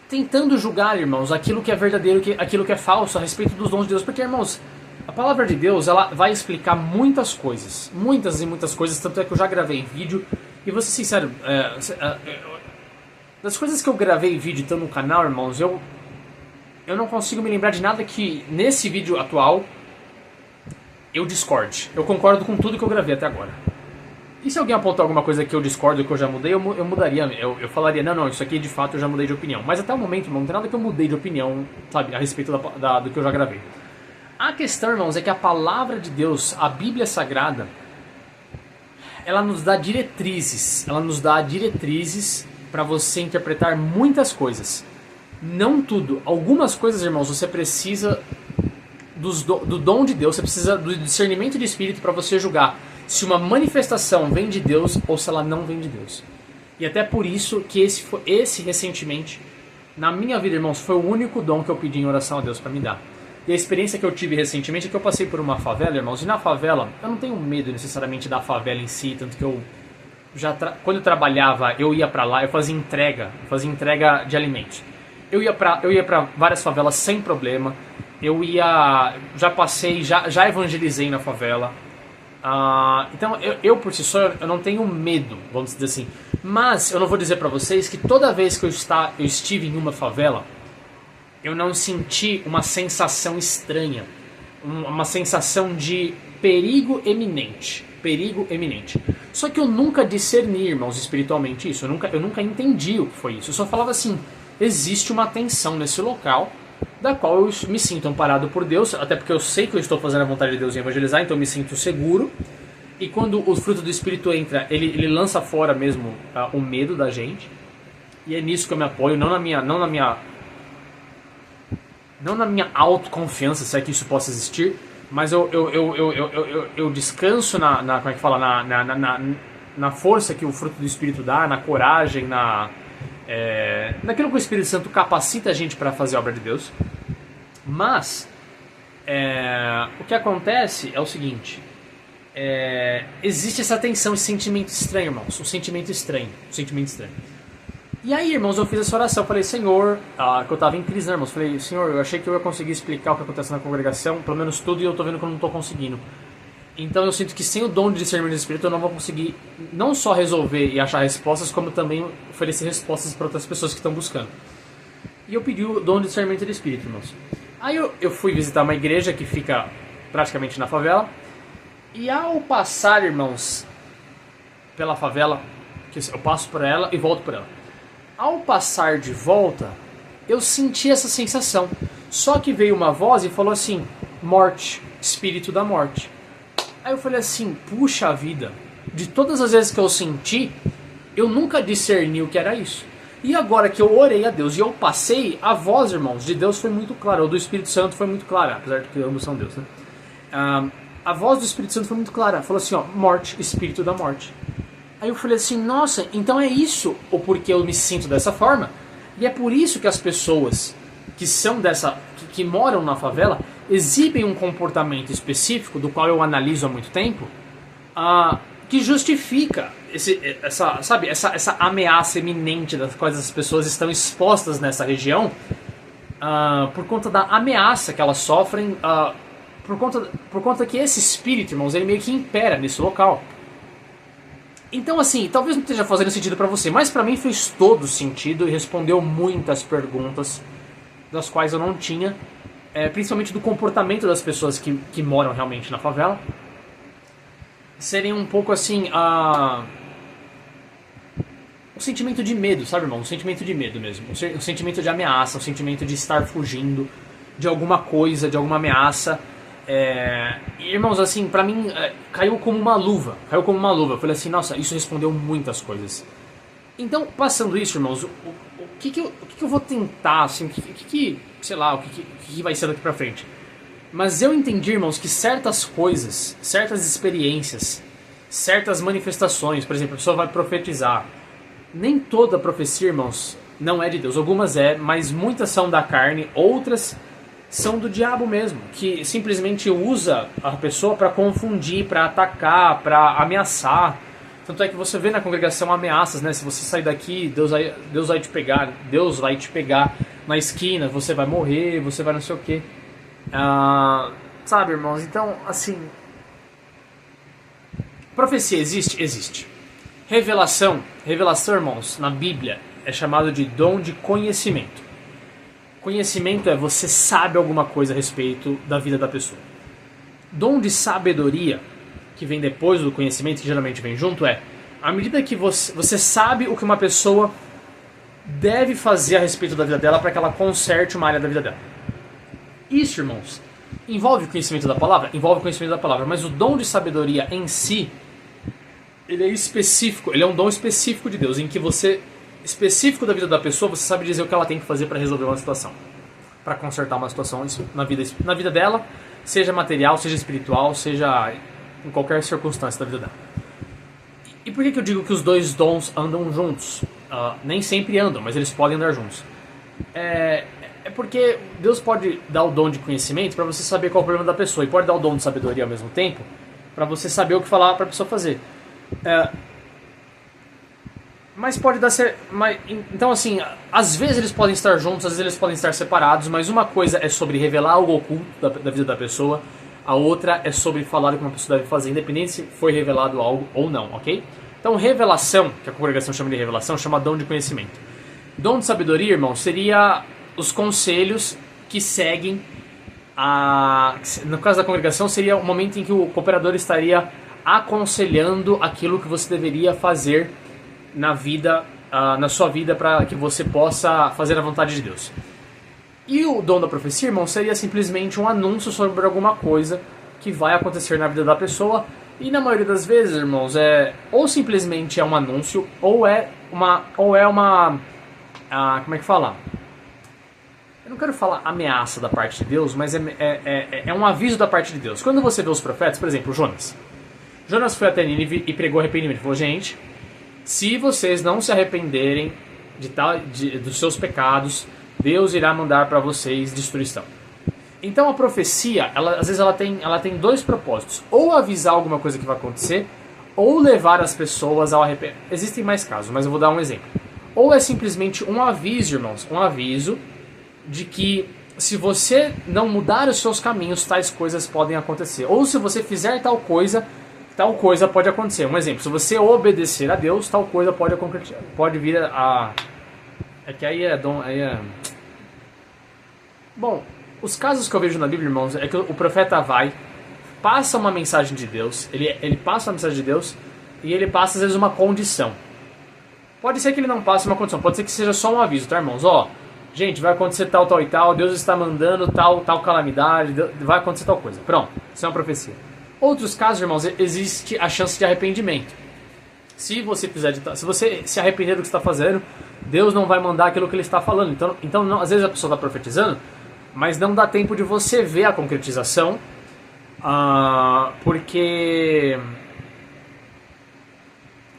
S1: tentando julgar, irmãos, aquilo que é verdadeiro, aquilo que é falso a respeito dos dons de Deus. Porque, irmãos, a palavra de Deus, ela vai explicar muitas coisas, muitas e muitas coisas, tanto é que eu já gravei vídeo, e vou ser sincero, das coisas que eu gravei vídeo estando no canal, irmãos, eu não consigo me lembrar de nada que nesse vídeo atual eu discorde. Eu concordo com tudo que eu gravei até agora. E se alguém apontar alguma coisa que eu discordo, que eu já mudei, eu mudaria. Eu falaria: não, isso aqui de fato eu já mudei de opinião. Mas até o momento, irmão, não tem nada que eu mudei de opinião, sabe, a respeito do que eu já gravei. A questão, irmãos, é que a palavra de Deus, a Bíblia Sagrada, ela nos dá diretrizes. Ela nos dá diretrizes para você interpretar muitas coisas. Não tudo. Algumas coisas, irmãos, você precisa do dom de Deus, você precisa do discernimento de espírito para você julgar se uma manifestação vem de Deus ou se ela não vem de Deus. E até por isso que esse recentemente, na minha vida, irmãos, foi o único dom que eu pedi em oração a Deus para me dar. E a experiência que eu tive recentemente é que eu passei por uma favela, irmãos, e na favela, eu não tenho medo necessariamente da favela em si, tanto que eu quando eu trabalhava, eu ia para lá, eu fazia entrega de alimentos. Eu ia para várias favelas sem problema. Já evangelizei na favela. Então eu por si só, eu não tenho medo, vamos dizer assim. Mas eu não vou dizer para vocês que toda vez que eu estive em uma favela, eu não senti uma sensação estranha, uma sensação de perigo eminente. Só que eu nunca discerni, irmãos, espiritualmente isso. Eu nunca entendi o que foi isso. Eu só falava assim: existe uma tensão nesse local da qual eu me sinto amparado por Deus, até porque eu sei que eu estou fazendo a vontade de Deus em evangelizar, então eu me sinto seguro. E quando o fruto do Espírito entra, ele lança fora mesmo o medo da gente. E é nisso que eu me apoio, não na minha autoconfiança, se é que isso possa existir, mas eu descanso como é que fala, na força que o fruto do Espírito dá, na coragem, naquilo que o Espírito Santo capacita a gente para fazer a obra de Deus. Mas o que acontece é o seguinte: existe essa tensão, esse sentimento estranho, irmãos, um sentimento estranho. E aí, irmãos, eu fiz essa oração, falei, Senhor, que eu estava em crise, né, irmãos? Falei, Senhor, eu achei que eu ia conseguir explicar o que acontece na congregação, pelo menos tudo, e eu tô vendo que eu não tô conseguindo. Então eu sinto que sem o dom de discernimento do Espírito eu não vou conseguir não só resolver e achar respostas, como também oferecer respostas para outras pessoas que estão buscando. E eu pedi o dom de discernimento do Espírito, irmãos. Aí eu fui visitar uma igreja que fica praticamente na favela, e ao passar, irmãos, pela favela, eu passo por ela e volto por ela. Ao passar de volta, eu senti essa sensação. Só que veio uma voz e falou assim, morte, espírito da morte. Aí eu falei assim, puxa vida, de todas as vezes que eu senti, eu nunca discerni o que era isso. E agora que eu orei a Deus e eu passei, a voz, irmãos, de Deus foi muito clara, ou do Espírito Santo foi muito clara, apesar de que ambos são Deus, né? A voz do Espírito Santo foi muito clara, falou assim, ó, morte, espírito da morte. Aí eu falei assim, nossa, então é isso o porquê eu me sinto dessa forma. E é por isso que as pessoas que são que moram na favela exibem um comportamento específico, do qual eu analiso há muito tempo, que justifica essa ameaça iminente das quais as pessoas estão expostas nessa região, por conta da ameaça que elas sofrem, por conta que esse espírito, irmãos, ele meio que impera nesse local. Então, assim, talvez não esteja fazendo sentido pra você, mas pra mim fez todo sentido e respondeu muitas perguntas das quais eu não tinha, principalmente do comportamento das pessoas que moram realmente na favela, serem um pouco assim, um sentimento de medo, sabe, irmão? Um sentimento de medo mesmo, um sentimento de ameaça, um sentimento de estar fugindo de alguma coisa, de alguma ameaça. Irmãos, assim, pra mim caiu como uma luva. Eu falei assim, nossa, isso respondeu muitas coisas. Então, passando isso, irmãos, o que eu vou tentar, assim, sei lá, o que vai ser daqui pra frente. Mas eu entendi, irmãos, que certas coisas, certas experiências, certas manifestações, por exemplo, a pessoa vai profetizar. Nem toda profecia, irmãos, não é de Deus. Algumas mas muitas são da carne, outras são do diabo mesmo, que simplesmente usa a pessoa para confundir, para atacar, para ameaçar. Tanto é que você vê na congregação ameaças, né? Se você sair daqui, Deus vai te pegar na esquina, você vai morrer, você vai não sei o quê. Sabe, irmãos? Então, assim, profecia existe? Existe. Revelação, irmãos, na Bíblia é chamado de dom de conhecimento. Conhecimento é você sabe alguma coisa a respeito da vida da pessoa. Dom de sabedoria, que vem depois do conhecimento, que geralmente vem junto, à medida que você sabe o que uma pessoa deve fazer a respeito da vida dela para que ela conserte uma área da vida dela. Isso, irmãos, envolve o conhecimento da palavra? Envolve o conhecimento da palavra, mas o dom de sabedoria em si, ele é específico, ele é um dom específico de Deus, em que específico da vida da pessoa, você sabe dizer o que ela tem que fazer para resolver uma situação, para consertar uma situação na vida dela, seja material, seja espiritual, seja em qualquer circunstância da vida dela. E por que eu digo que os dois dons andam juntos? Nem sempre andam, mas eles podem andar juntos. É porque Deus pode dar o dom de conhecimento para você saber qual é o problema da pessoa, e pode dar o dom de sabedoria ao mesmo tempo para você saber o que falar para a pessoa fazer. Mas pode dar então, assim, às vezes eles podem estar juntos, às vezes eles podem estar separados, mas uma coisa é sobre revelar algo oculto da vida da pessoa, a outra é sobre falar o que uma pessoa deve fazer, independente se foi revelado algo ou não, ok? Então, revelação, que a congregação chama de revelação, chama dom de conhecimento. Dom de sabedoria, irmão, seria os conselhos que seguem no caso da congregação, seria o momento em que o cooperador estaria aconselhando aquilo que você deveria fazer na sua vida, para que você possa fazer a vontade de Deus. E o dom da profecia, irmão, seria simplesmente um anúncio sobre alguma coisa que vai acontecer na vida da pessoa. E na maioria das vezes, irmãos, ou simplesmente é um anúncio, ou é uma como é que fala? Eu não quero falar ameaça da parte de Deus, mas é um aviso da parte de Deus. Quando você vê os profetas, por exemplo, Jonas. Jonas foi até Nínive e pregou arrependimento. Falou, gente, se vocês não se arrependerem dos seus pecados, Deus irá mandar para vocês destruição. Então a profecia, às vezes ela tem dois propósitos. Ou avisar alguma coisa que vai acontecer, ou levar as pessoas ao arrependimento. Existem mais casos, mas eu vou dar um exemplo. Ou é simplesmente um aviso, irmãos, um aviso de que se você não mudar os seus caminhos, tais coisas podem acontecer. Ou se você fizer tal coisa pode acontecer. Um exemplo, se você obedecer a Deus, tal coisa pode vir a... É que aí é... Bom, os casos que eu vejo na Bíblia, irmãos, é que o profeta vai, passa uma mensagem de Deus, ele passa uma mensagem de Deus e ele passa às vezes uma condição. Pode ser que ele não passe uma condição, pode ser que seja só um aviso, tá, irmãos? Gente, vai acontecer tal, tal e tal, Deus está mandando tal calamidade, vai acontecer tal coisa. Pronto, isso é uma profecia. Outros casos, irmãos, existe a chance de arrependimento. Se você se arrepender do que está fazendo, Deus não vai mandar aquilo que ele está falando. Então não, às vezes a pessoa está profetizando, mas não dá tempo de você ver a concretização, porque...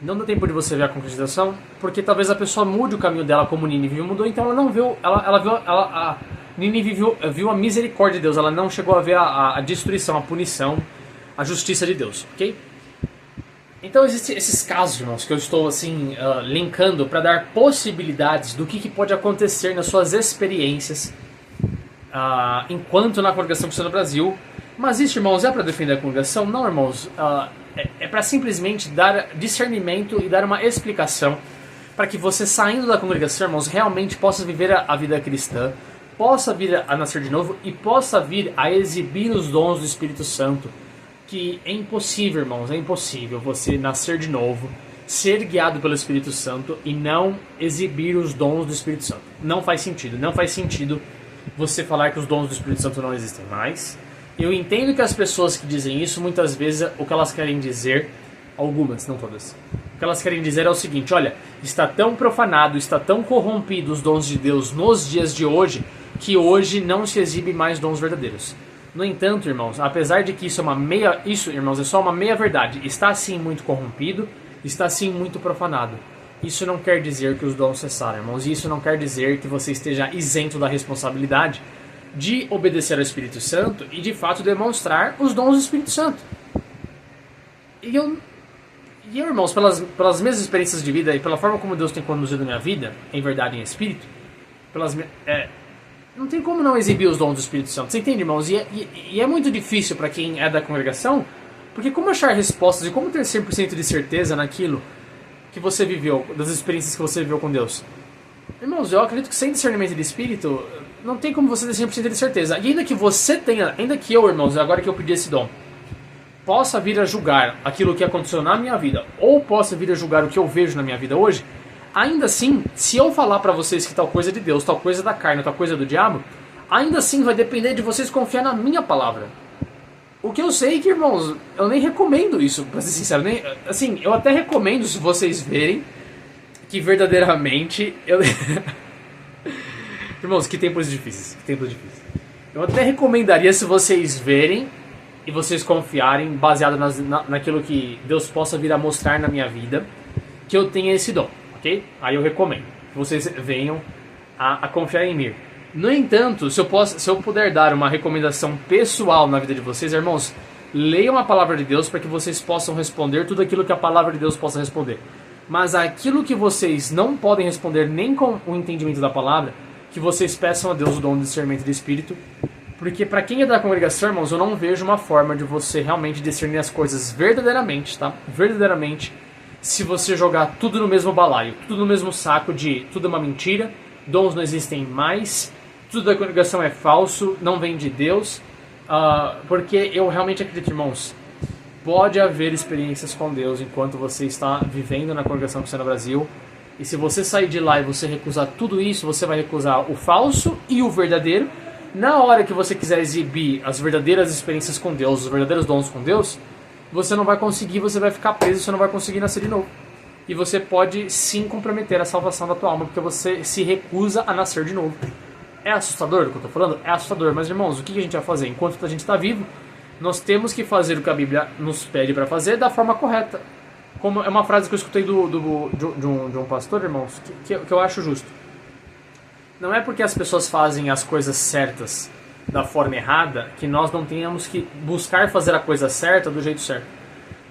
S1: Não dá tempo de você ver a concretização, porque talvez a pessoa mude o caminho dela como Nínive mudou, então ela não viu, Nínive viu a misericórdia de Deus, ela não chegou a ver a destruição, a punição, a justiça de Deus, ok? Então existem esses casos, irmãos, que eu estou assim linkando para dar possibilidades do que pode acontecer nas suas experiências enquanto na congregação cristã no Brasil. Mas isso, irmãos, é para defender a congregação? Não, irmãos. É para simplesmente dar discernimento e dar uma explicação para que você, saindo da congregação, irmãos, realmente possa viver a vida cristã, possa vir a nascer de novo e possa vir a exibir os dons do Espírito Santo. Que é impossível, irmãos, é impossível você nascer de novo, ser guiado pelo Espírito Santo e não exibir os dons do Espírito Santo. Não faz sentido você falar que os dons do Espírito Santo não existem mais. Eu entendo que as pessoas que dizem isso, muitas vezes, o que elas querem dizer, algumas, não todas, o que elas querem dizer é o seguinte: olha, está tão profanado, está tão corrompido os dons de Deus nos dias de hoje, que hoje não se exibe mais dons verdadeiros. No entanto, irmãos, apesar de que isso, irmãos, é só uma meia verdade, está sim muito corrompido, está sim muito profanado. Isso não quer dizer que os dons cessaram, irmãos, e isso não quer dizer que você esteja isento da responsabilidade de obedecer ao Espírito Santo e de fato demonstrar os dons do Espírito Santo. E eu, irmãos, pelas minhas experiências de vida e pela forma como Deus tem conduzido a minha vida, em verdade e em Espírito, não tem como não exibir os dons do Espírito Santo. Você entende, irmãos? E é muito difícil para quem é da congregação, porque como achar respostas e como ter 100% de certeza naquilo que você viveu, das experiências que você viveu com Deus? Irmãos, eu acredito que sem discernimento de Espírito, não tem como você ter 100% de certeza. E ainda que você tenha, ainda que eu, irmãos, agora que eu pedi esse dom, possa vir a julgar aquilo que aconteceu na minha vida, ou possa vir a julgar o que eu vejo na minha vida hoje, ainda assim, se eu falar pra vocês que tal coisa é de Deus, tal coisa é da carne, tal coisa é do diabo, ainda assim vai depender de vocês confiar na minha palavra. O que eu sei é que, irmãos, eu nem recomendo isso, pra ser sincero. Assim, eu até recomendo, se vocês verem, que verdadeiramente... Irmãos, que tempos difíceis, Eu até recomendaria, se vocês verem e vocês confiarem, baseado naquilo que Deus possa vir a mostrar na minha vida, que eu tenha esse dom, ok? Aí eu recomendo que vocês venham a confiar em mim. No entanto, se eu puder dar uma recomendação pessoal na vida de vocês, irmãos, leiam a palavra de Deus para que vocês possam responder tudo aquilo que a palavra de Deus possa responder. Mas aquilo que vocês não podem responder nem com o entendimento da palavra, que vocês peçam a Deus o dom de discernimento de espírito, porque para quem é da congregação, irmãos, eu não vejo uma forma de você realmente discernir as coisas verdadeiramente, tá? Verdadeiramente, se você jogar tudo no mesmo balaio, tudo no mesmo saco de tudo é uma mentira, dons não existem mais, tudo da congregação é falso, não vem de Deus, porque eu realmente acredito, irmãos, pode haver experiências com Deus enquanto você está vivendo na congregação cristã no Brasil, E se você sair de lá e você recusar tudo isso, você vai recusar o falso e o verdadeiro. Na hora que você quiser exibir as verdadeiras experiências com Deus, os verdadeiros dons com Deus, você não vai conseguir, você vai ficar preso, você não vai conseguir nascer de novo. E você pode sim comprometer a salvação da tua alma, porque você se recusa a nascer de novo. É assustador o que eu estou falando? É assustador, mas irmãos, o que a gente vai fazer? Enquanto a gente está vivo, nós temos que fazer o que a Bíblia nos pede para fazer da forma correta. Como é uma frase que eu escutei de um pastor, irmãos, que eu acho justo. Não é porque as pessoas fazem as coisas certas da forma errada que nós não tenhamos que buscar fazer a coisa certa do jeito certo.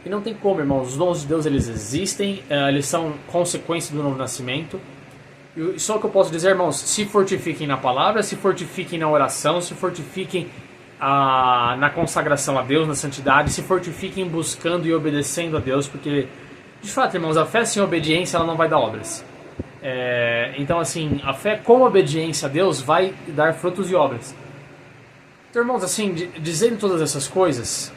S1: E não tem como, irmãos. Os dons de Deus, eles existem, eles são consequência do novo nascimento. E só o que eu posso dizer, irmãos, se fortifiquem na palavra, se fortifiquem na oração, se fortifiquem na consagração a Deus, na santidade, se fortifiquem buscando e obedecendo a Deus, porque, de fato, irmãos, a fé sem obediência, ela não vai dar obras. Então, assim, a fé com obediência a Deus vai dar frutos e obras. Então, irmãos, assim, dizendo todas essas coisas,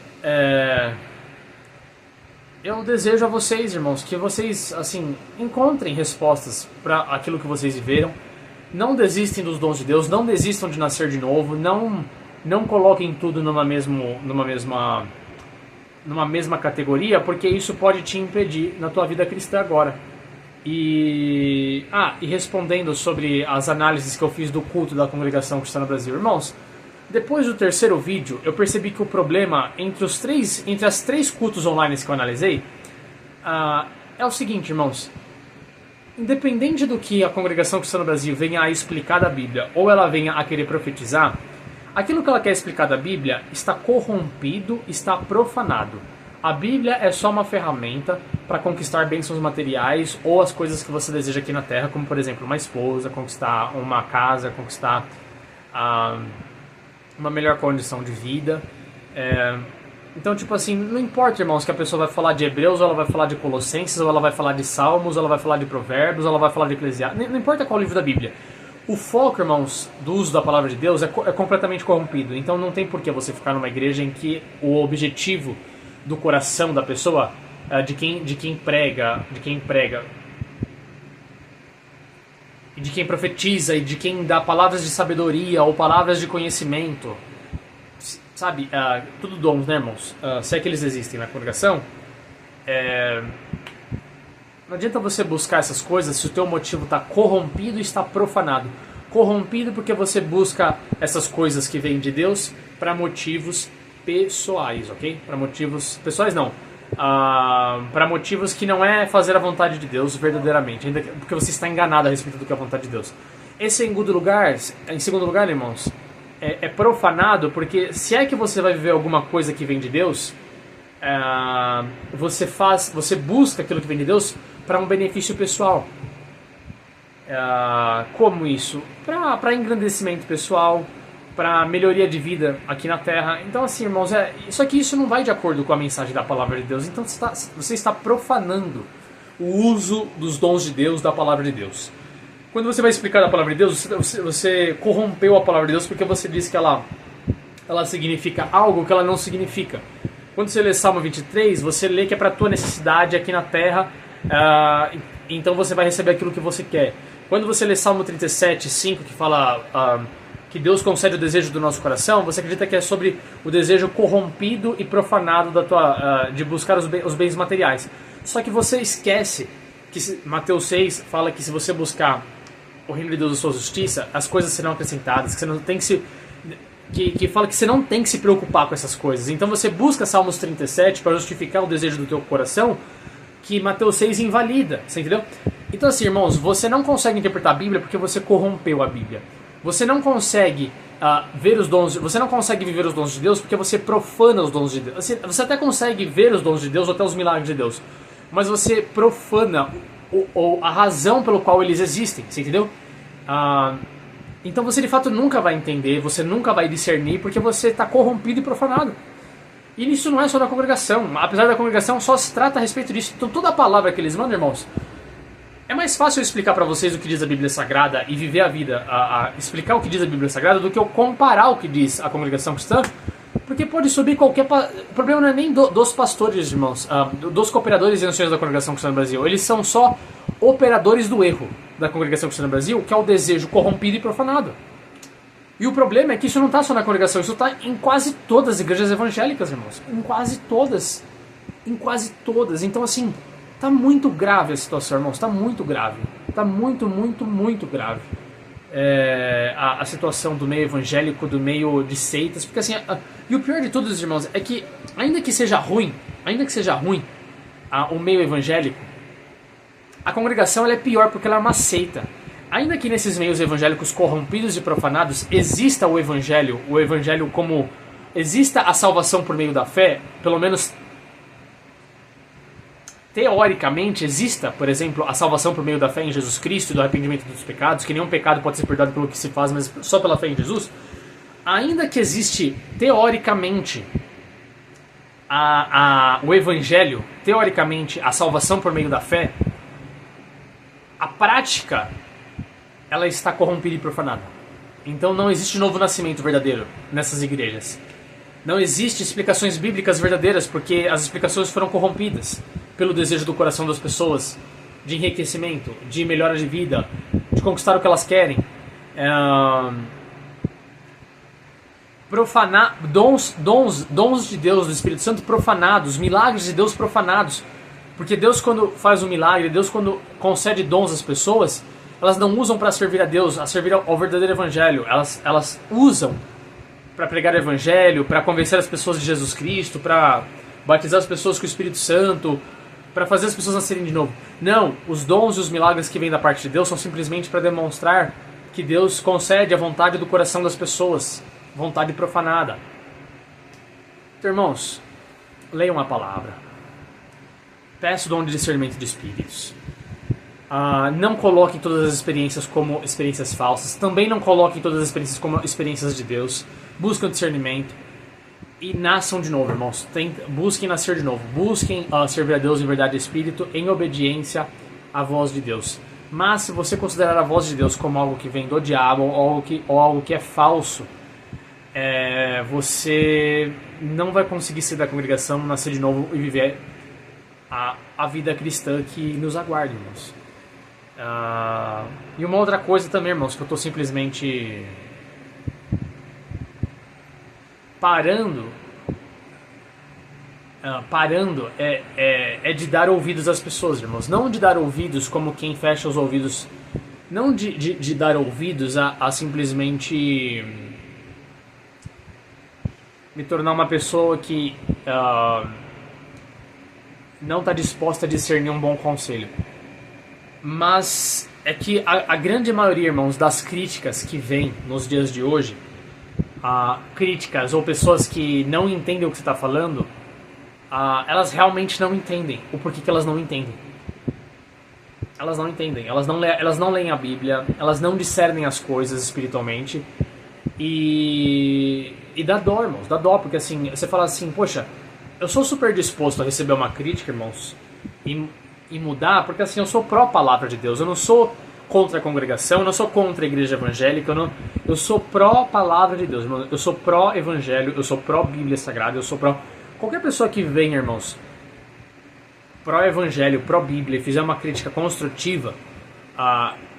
S1: eu desejo a vocês, irmãos, que vocês, assim, encontrem respostas para aquilo que vocês viveram. Não desistem dos dons de Deus, não desistam de nascer de novo, não coloquem tudo numa mesma categoria, porque isso pode te impedir na tua vida cristã agora. E respondendo sobre as análises que eu fiz do culto da Congregação Cristã no Brasil, irmãos, depois do terceiro vídeo, eu percebi que o problema entre as três cultos online que eu analisei é o seguinte, irmãos. Independente do que a Congregação Cristã no Brasil venha a explicar da Bíblia ou ela venha a querer profetizar, aquilo que ela quer explicar da Bíblia está corrompido, está profanado. A Bíblia é só uma ferramenta para conquistar bênçãos materiais ou as coisas que você deseja aqui na Terra, como por exemplo uma esposa, conquistar uma casa, conquistar uma melhor condição de vida. Então, tipo assim, não importa, irmãos, que a pessoa vai falar de Hebreus, ou ela vai falar de Colossenses, ou ela vai falar de Salmos, ou ela vai falar de Provérbios, ou ela vai falar de Eclesiastes, não importa qual livro da Bíblia. O foco, irmãos, do uso da palavra de Deus é completamente corrompido. Então não tem por que você ficar numa igreja em que o objetivo do coração da pessoa, de quem prega, e de quem profetiza, e de quem dá palavras de sabedoria ou palavras de conhecimento, sabe, tudo dons, né, irmãos? Se é que eles existem na congregação, não adianta você buscar essas coisas se o teu motivo está corrompido e está profanado. Corrompido porque você busca essas coisas que vêm de Deus para motivos pessoais, ok? Para motivos pessoais não. Para motivos que não é fazer a vontade de Deus verdadeiramente, ainda porque você está enganado a respeito do que é a vontade de Deus. Em segundo lugar, irmãos, é profanado porque se é que você vai viver alguma coisa que vem de Deus, você busca aquilo que vem de Deus para um benefício pessoal. Como isso? Para engrandecimento pessoal, para melhoria de vida aqui na Terra. Então assim, irmãos, só que isso não vai de acordo com a mensagem da palavra de Deus. Então você está profanando o uso dos dons de Deus, da palavra de Deus. Quando você vai explicar a palavra de Deus, você corrompeu a palavra de Deus porque você diz que ela significa algo que ela não significa. Quando você lê Salmo 23, você lê que é para a tua necessidade aqui na Terra, então você vai receber aquilo que você quer. Quando você lê Salmo 37, 5, que fala que Deus concede o desejo do nosso coração, você acredita que é sobre o desejo corrompido e profanado de buscar os bens materiais. Só que você esquece que Mateus 6 fala que se você buscar o reino de Deus e sua justiça, as coisas serão acrescentadas, que você não tem que fala que você não tem que se preocupar com essas coisas. Então você busca Salmos 37 para justificar o desejo do teu coração, que Mateus 6 invalida, você entendeu? Então assim, irmãos, você não consegue interpretar a Bíblia porque você corrompeu a Bíblia. Você não consegue ver os dons, você não consegue viver os dons de Deus porque você profana os dons de Deus. Você até consegue ver os dons de Deus, ou até os milagres de Deus, mas você profana a razão pelo qual eles existem, você entendeu? Então você de fato nunca vai entender, você nunca vai discernir, porque você está corrompido e profanado. E isso não é só da congregação, apesar da congregação só se trata a respeito disso. Então toda a palavra que eles mandam, irmãos, é mais fácil eu explicar para vocês o que diz a Bíblia Sagrada e viver a vida, explicar o que diz a Bíblia Sagrada, do que eu comparar o que diz a congregação cristã, Porque pode subir qualquer... O problema não é nem dos pastores, irmãos, dos cooperadores e anciões da Congregação Cristã no Brasil. Eles são só operadores do erro da Congregação Cristã no Brasil, que é o desejo corrompido e profanado. E o problema é que isso não está só na congregação, isso está em quase todas as igrejas evangélicas, irmãos. Em quase todas. Em quase todas. Então, assim, tá muito grave a situação, irmãos. Tá muito grave. Tá muito, muito, muito grave. A situação do meio evangélico, do meio de seitas. Porque, assim, e o pior de tudo, irmãos, é que, ainda que seja ruim, o meio evangélico, a congregação ela é pior porque ela é uma seita. Ainda que nesses meios evangélicos corrompidos e profanados exista o evangelho como... exista a salvação por meio da fé, pelo menos teoricamente exista, por exemplo, a salvação por meio da fé em Jesus Cristo e do arrependimento dos pecados, que nenhum pecado pode ser perdoado pelo que se faz, mas só pela fé em Jesus. Ainda que existe teoricamente o evangelho, teoricamente a salvação por meio da fé, a prática ela está corrompida e profanada. Então não existe novo nascimento verdadeiro nessas igrejas. Não existe explicações bíblicas verdadeiras, porque as explicações foram corrompidas pelo desejo do coração das pessoas de enriquecimento, de melhora de vida, de conquistar o que elas querem. Profanar dons de Deus, do Espírito Santo profanados, milagres de Deus profanados. Porque Deus, quando faz um milagre, Deus, quando concede dons às pessoas, elas não usam para servir a Deus, a servir ao verdadeiro evangelho. Elas usam para pregar o evangelho, para convencer as pessoas de Jesus Cristo, para batizar as pessoas com o Espírito Santo, para fazer as pessoas nascerem de novo. Não, os dons e os milagres que vêm da parte de Deus são simplesmente para demonstrar que Deus concede a vontade do coração das pessoas, vontade profanada. Então, irmãos, leiam a palavra. Peço o dom de discernimento de espíritos. Não coloquem todas as experiências como experiências falsas. Também não coloquem todas as experiências como experiências de Deus. Busquem o discernimento e nasçam de novo, irmãos. Busquem nascer de novo. Busquem servir a Deus em verdade e espírito, em obediência à voz de Deus. Mas se você considerar a voz de Deus como algo que vem do diabo ou algo que é falso, você não vai conseguir sair da congregação, nascer de novo e viver a vida cristã que nos aguarda, irmãos. E uma outra coisa também, irmãos, que eu estou simplesmente parando é de dar ouvidos às pessoas, irmãos. Não de dar ouvidos como quem fecha os ouvidos. Não de dar ouvidos a simplesmente me tornar uma pessoa que não está disposta a discernir um bom conselho. Mas é que a grande maioria, irmãos, das críticas que vem nos dias de hoje, críticas ou pessoas que não entendem o que você está falando, elas realmente não entendem o porquê que elas não entendem. Elas não entendem, elas não leem a Bíblia, elas não discernem as coisas espiritualmente. E dá dó, irmãos, dá dó, porque assim, você fala assim, poxa, eu sou super disposto a receber uma crítica, irmãos, e mudar, porque assim, eu sou pró-palavra de Deus, eu não sou contra a congregação, eu não sou contra a igreja evangélica, eu sou pró-palavra de Deus, irmão, eu sou pró-evangelho, eu sou pró-bíblia sagrada, eu sou pró... Qualquer pessoa que venha, irmãos, pró-evangelho, pró-bíblia, e fizer uma crítica construtiva,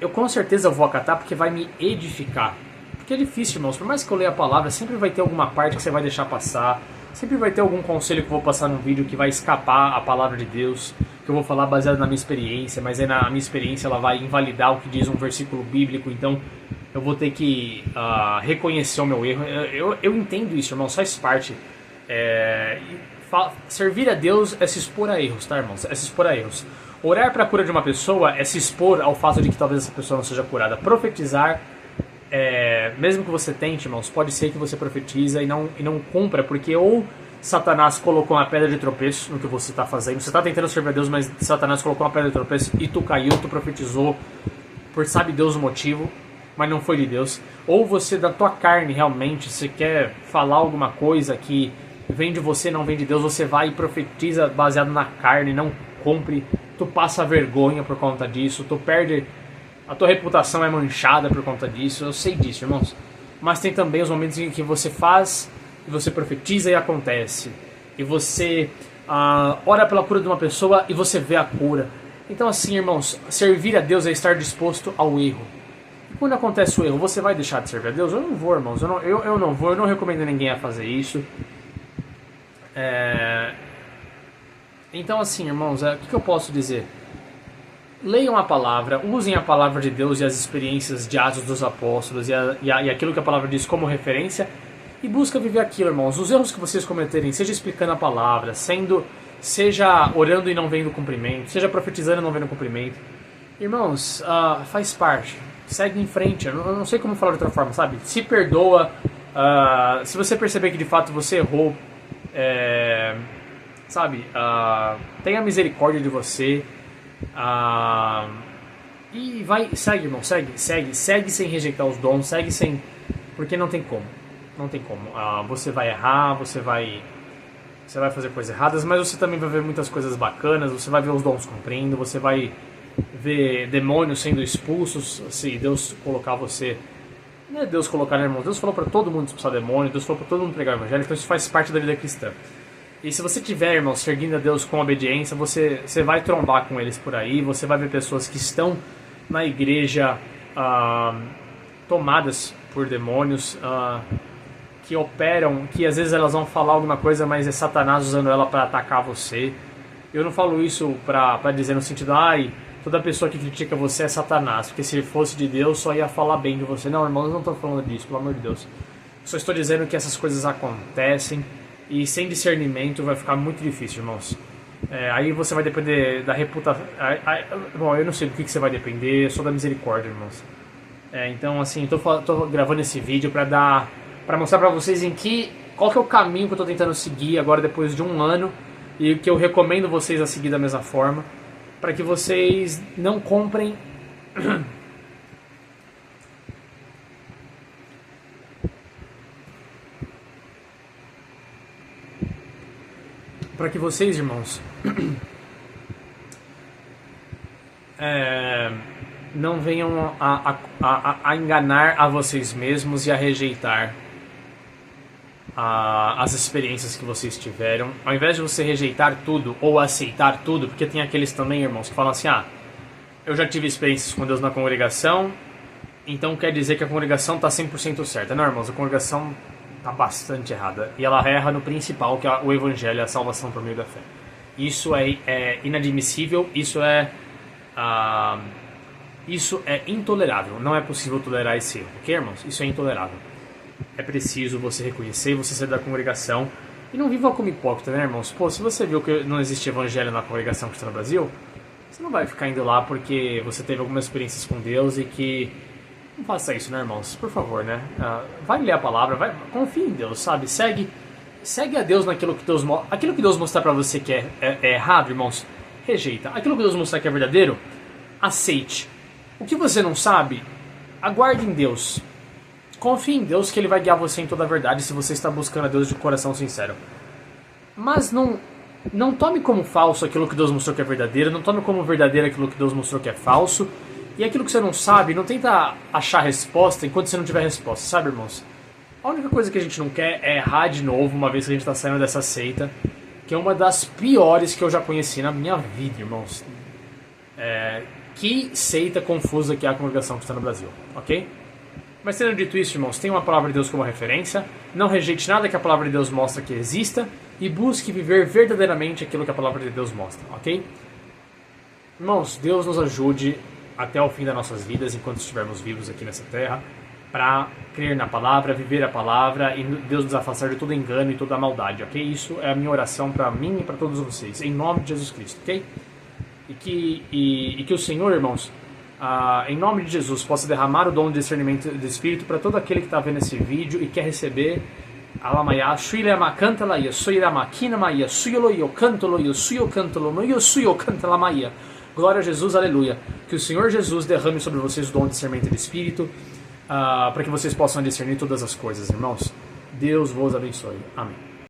S1: eu com certeza vou acatar, porque vai me edificar. Porque é difícil, irmãos, por mais que eu leia a palavra, sempre vai ter alguma parte que você vai deixar passar, sempre vai ter algum conselho que eu vou passar num vídeo que vai escapar a palavra de Deus, que eu vou falar baseado na minha experiência, mas aí na minha experiência ela vai invalidar o que diz um versículo bíblico, então eu vou ter que reconhecer o meu erro. Eu entendo isso, irmãos, faz parte. Servir a Deus é se expor a erros, tá, irmãos? É se expor a erros. Orar para a cura de uma pessoa é se expor ao fato de que talvez essa pessoa não seja curada. Profetizar, mesmo que você tente, irmãos, pode ser que você profetiza e não cumpra, porque ou Satanás colocou uma pedra de tropeço no que você está fazendo, você está tentando servir a Deus, mas Satanás colocou uma pedra de tropeço e tu caiu, tu profetizou por sabe Deus o motivo, mas não foi de Deus. Ou você, da tua carne, realmente, você quer falar alguma coisa que vem de você, não vem de Deus, você vai e profetiza baseado na carne, não cumpre, tu passa vergonha por conta disso, tu perde, a tua reputação é manchada por conta disso, eu sei disso, irmãos. Mas tem também os momentos em que você faz e você profetiza e acontece. E você ora pela cura de uma pessoa e você vê a cura. Então assim, irmãos, servir a Deus é estar disposto ao erro. E quando acontece o erro, você vai deixar de servir a Deus? Eu não vou, irmãos, eu não vou, eu não recomendo ninguém a fazer isso. Então assim, irmãos, o que eu posso dizer? Leiam a palavra, usem a palavra de Deus e as experiências de Atos dos Apóstolos e aquilo que a palavra diz como referência e busca viver aquilo, irmãos. Os erros que vocês cometerem, seja explicando a palavra, seja orando e não vendo cumprimento, seja profetizando e não vendo cumprimento. Irmãos, faz parte. Segue em frente. Eu não sei como falar de outra forma, sabe? Se perdoa. Se você perceber que de fato você errou, sabe? Tenha misericórdia de você. E segue, irmão, segue sem rejeitar os dons, segue sem, porque não tem como, você vai errar, você vai fazer coisas erradas, mas você também vai ver muitas coisas bacanas, você vai ver os dons cumprindo, você vai ver demônios sendo expulsos, se Deus colocar você, não é Deus colocar, né, irmão? Deus falou para todo mundo expulsar demônio, Deus falou para todo mundo pregar o evangelho, então isso faz parte da vida cristã. E se você tiver, irmão, servindo a Deus com obediência, você vai trombar com eles por aí, você vai ver pessoas que estão na igreja tomadas por demônios, que operam, que às vezes elas vão falar alguma coisa, mas é Satanás usando ela para atacar você. Eu não falo isso para dizer no sentido, toda pessoa que critica você é Satanás, porque se fosse de Deus só ia falar bem de você. Não, irmão, eu não estou falando disso, pelo amor de Deus. Só estou dizendo que essas coisas acontecem. E sem discernimento vai ficar muito difícil, irmãos. Aí você vai depender da reputação. Bom, eu não sei do que você vai depender, só da misericórdia, irmãos. Então, assim, tô gravando esse vídeo pra mostrar pra vocês qual que é o caminho que eu tô tentando seguir agora depois de um ano. E que eu recomendo vocês a seguir da mesma forma. Para que vocês não comprem... Para que vocês, irmãos, não venham a enganar a vocês mesmos e a rejeitar as experiências que vocês tiveram. Ao invés de você rejeitar tudo ou aceitar tudo, porque tem aqueles também, irmãos, que falam assim, eu já tive experiências com Deus na congregação, então quer dizer que a congregação está 100% certa. Não, irmãos, a congregação está bastante errada. E ela erra no principal, que é o evangelho, a salvação por meio da fé. Isso é inadmissível, isso é intolerável. Não é possível tolerar esse erro, ok, irmãos? Isso é intolerável. É preciso você reconhecer, você ser da congregação. E não viva como hipócrita, né, irmãos? Pô, se você viu que não existe evangelho na congregação cristã no Brasil, você não vai ficar indo lá porque você teve algumas experiências com Deus e que... Não faça isso, né, irmãos? Por favor, né? Vai ler a palavra, confie em Deus, sabe? Segue a Deus naquilo que Deus mostra. Aquilo que Deus mostrar pra você que é errado, irmãos, rejeita. Aquilo que Deus mostrar que é verdadeiro, aceite. O que você não sabe, aguarde em Deus. Confie em Deus que Ele vai guiar você em toda a verdade se você está buscando a Deus de coração sincero. Mas não tome como falso aquilo que Deus mostrou que é verdadeiro, não tome como verdadeiro aquilo que Deus mostrou que é falso. E aquilo que você não sabe, não tenta achar resposta enquanto você não tiver resposta, sabe, irmãos? A única coisa que a gente não quer é errar de novo, uma vez que a gente está saindo dessa seita, que é uma das piores que eu já conheci na minha vida, irmãos. Que seita confusa que é a congregação que está no Brasil, ok? Mas tendo dito isso, irmãos, tenha uma palavra de Deus como referência, não rejeite nada que a palavra de Deus mostra que exista e busque viver verdadeiramente aquilo que a palavra de Deus mostra, ok? Irmãos, Deus nos ajude até o fim das nossas vidas, enquanto estivermos vivos aqui nessa terra, para crer na palavra, viver a palavra e Deus nos afastar de todo engano e toda maldade, ok? Isso é a minha oração para mim e para todos vocês, em nome de Jesus Cristo, ok? E que o Senhor, irmãos, em nome de Jesus, possa derramar o dom de discernimento do Espírito para todo aquele que está vendo esse vídeo e quer receber. Alamaya, Suilema canta laia, Suilema Kina Maia, Suilo yo canto lo yo, Suyo canto lo no yo, Suyo canta la Maia. Glória a Jesus, aleluia. Que o Senhor Jesus derrame sobre vocês o dom de discernimento do Espírito, para que vocês possam discernir todas as coisas, irmãos. Deus vos abençoe. Amém.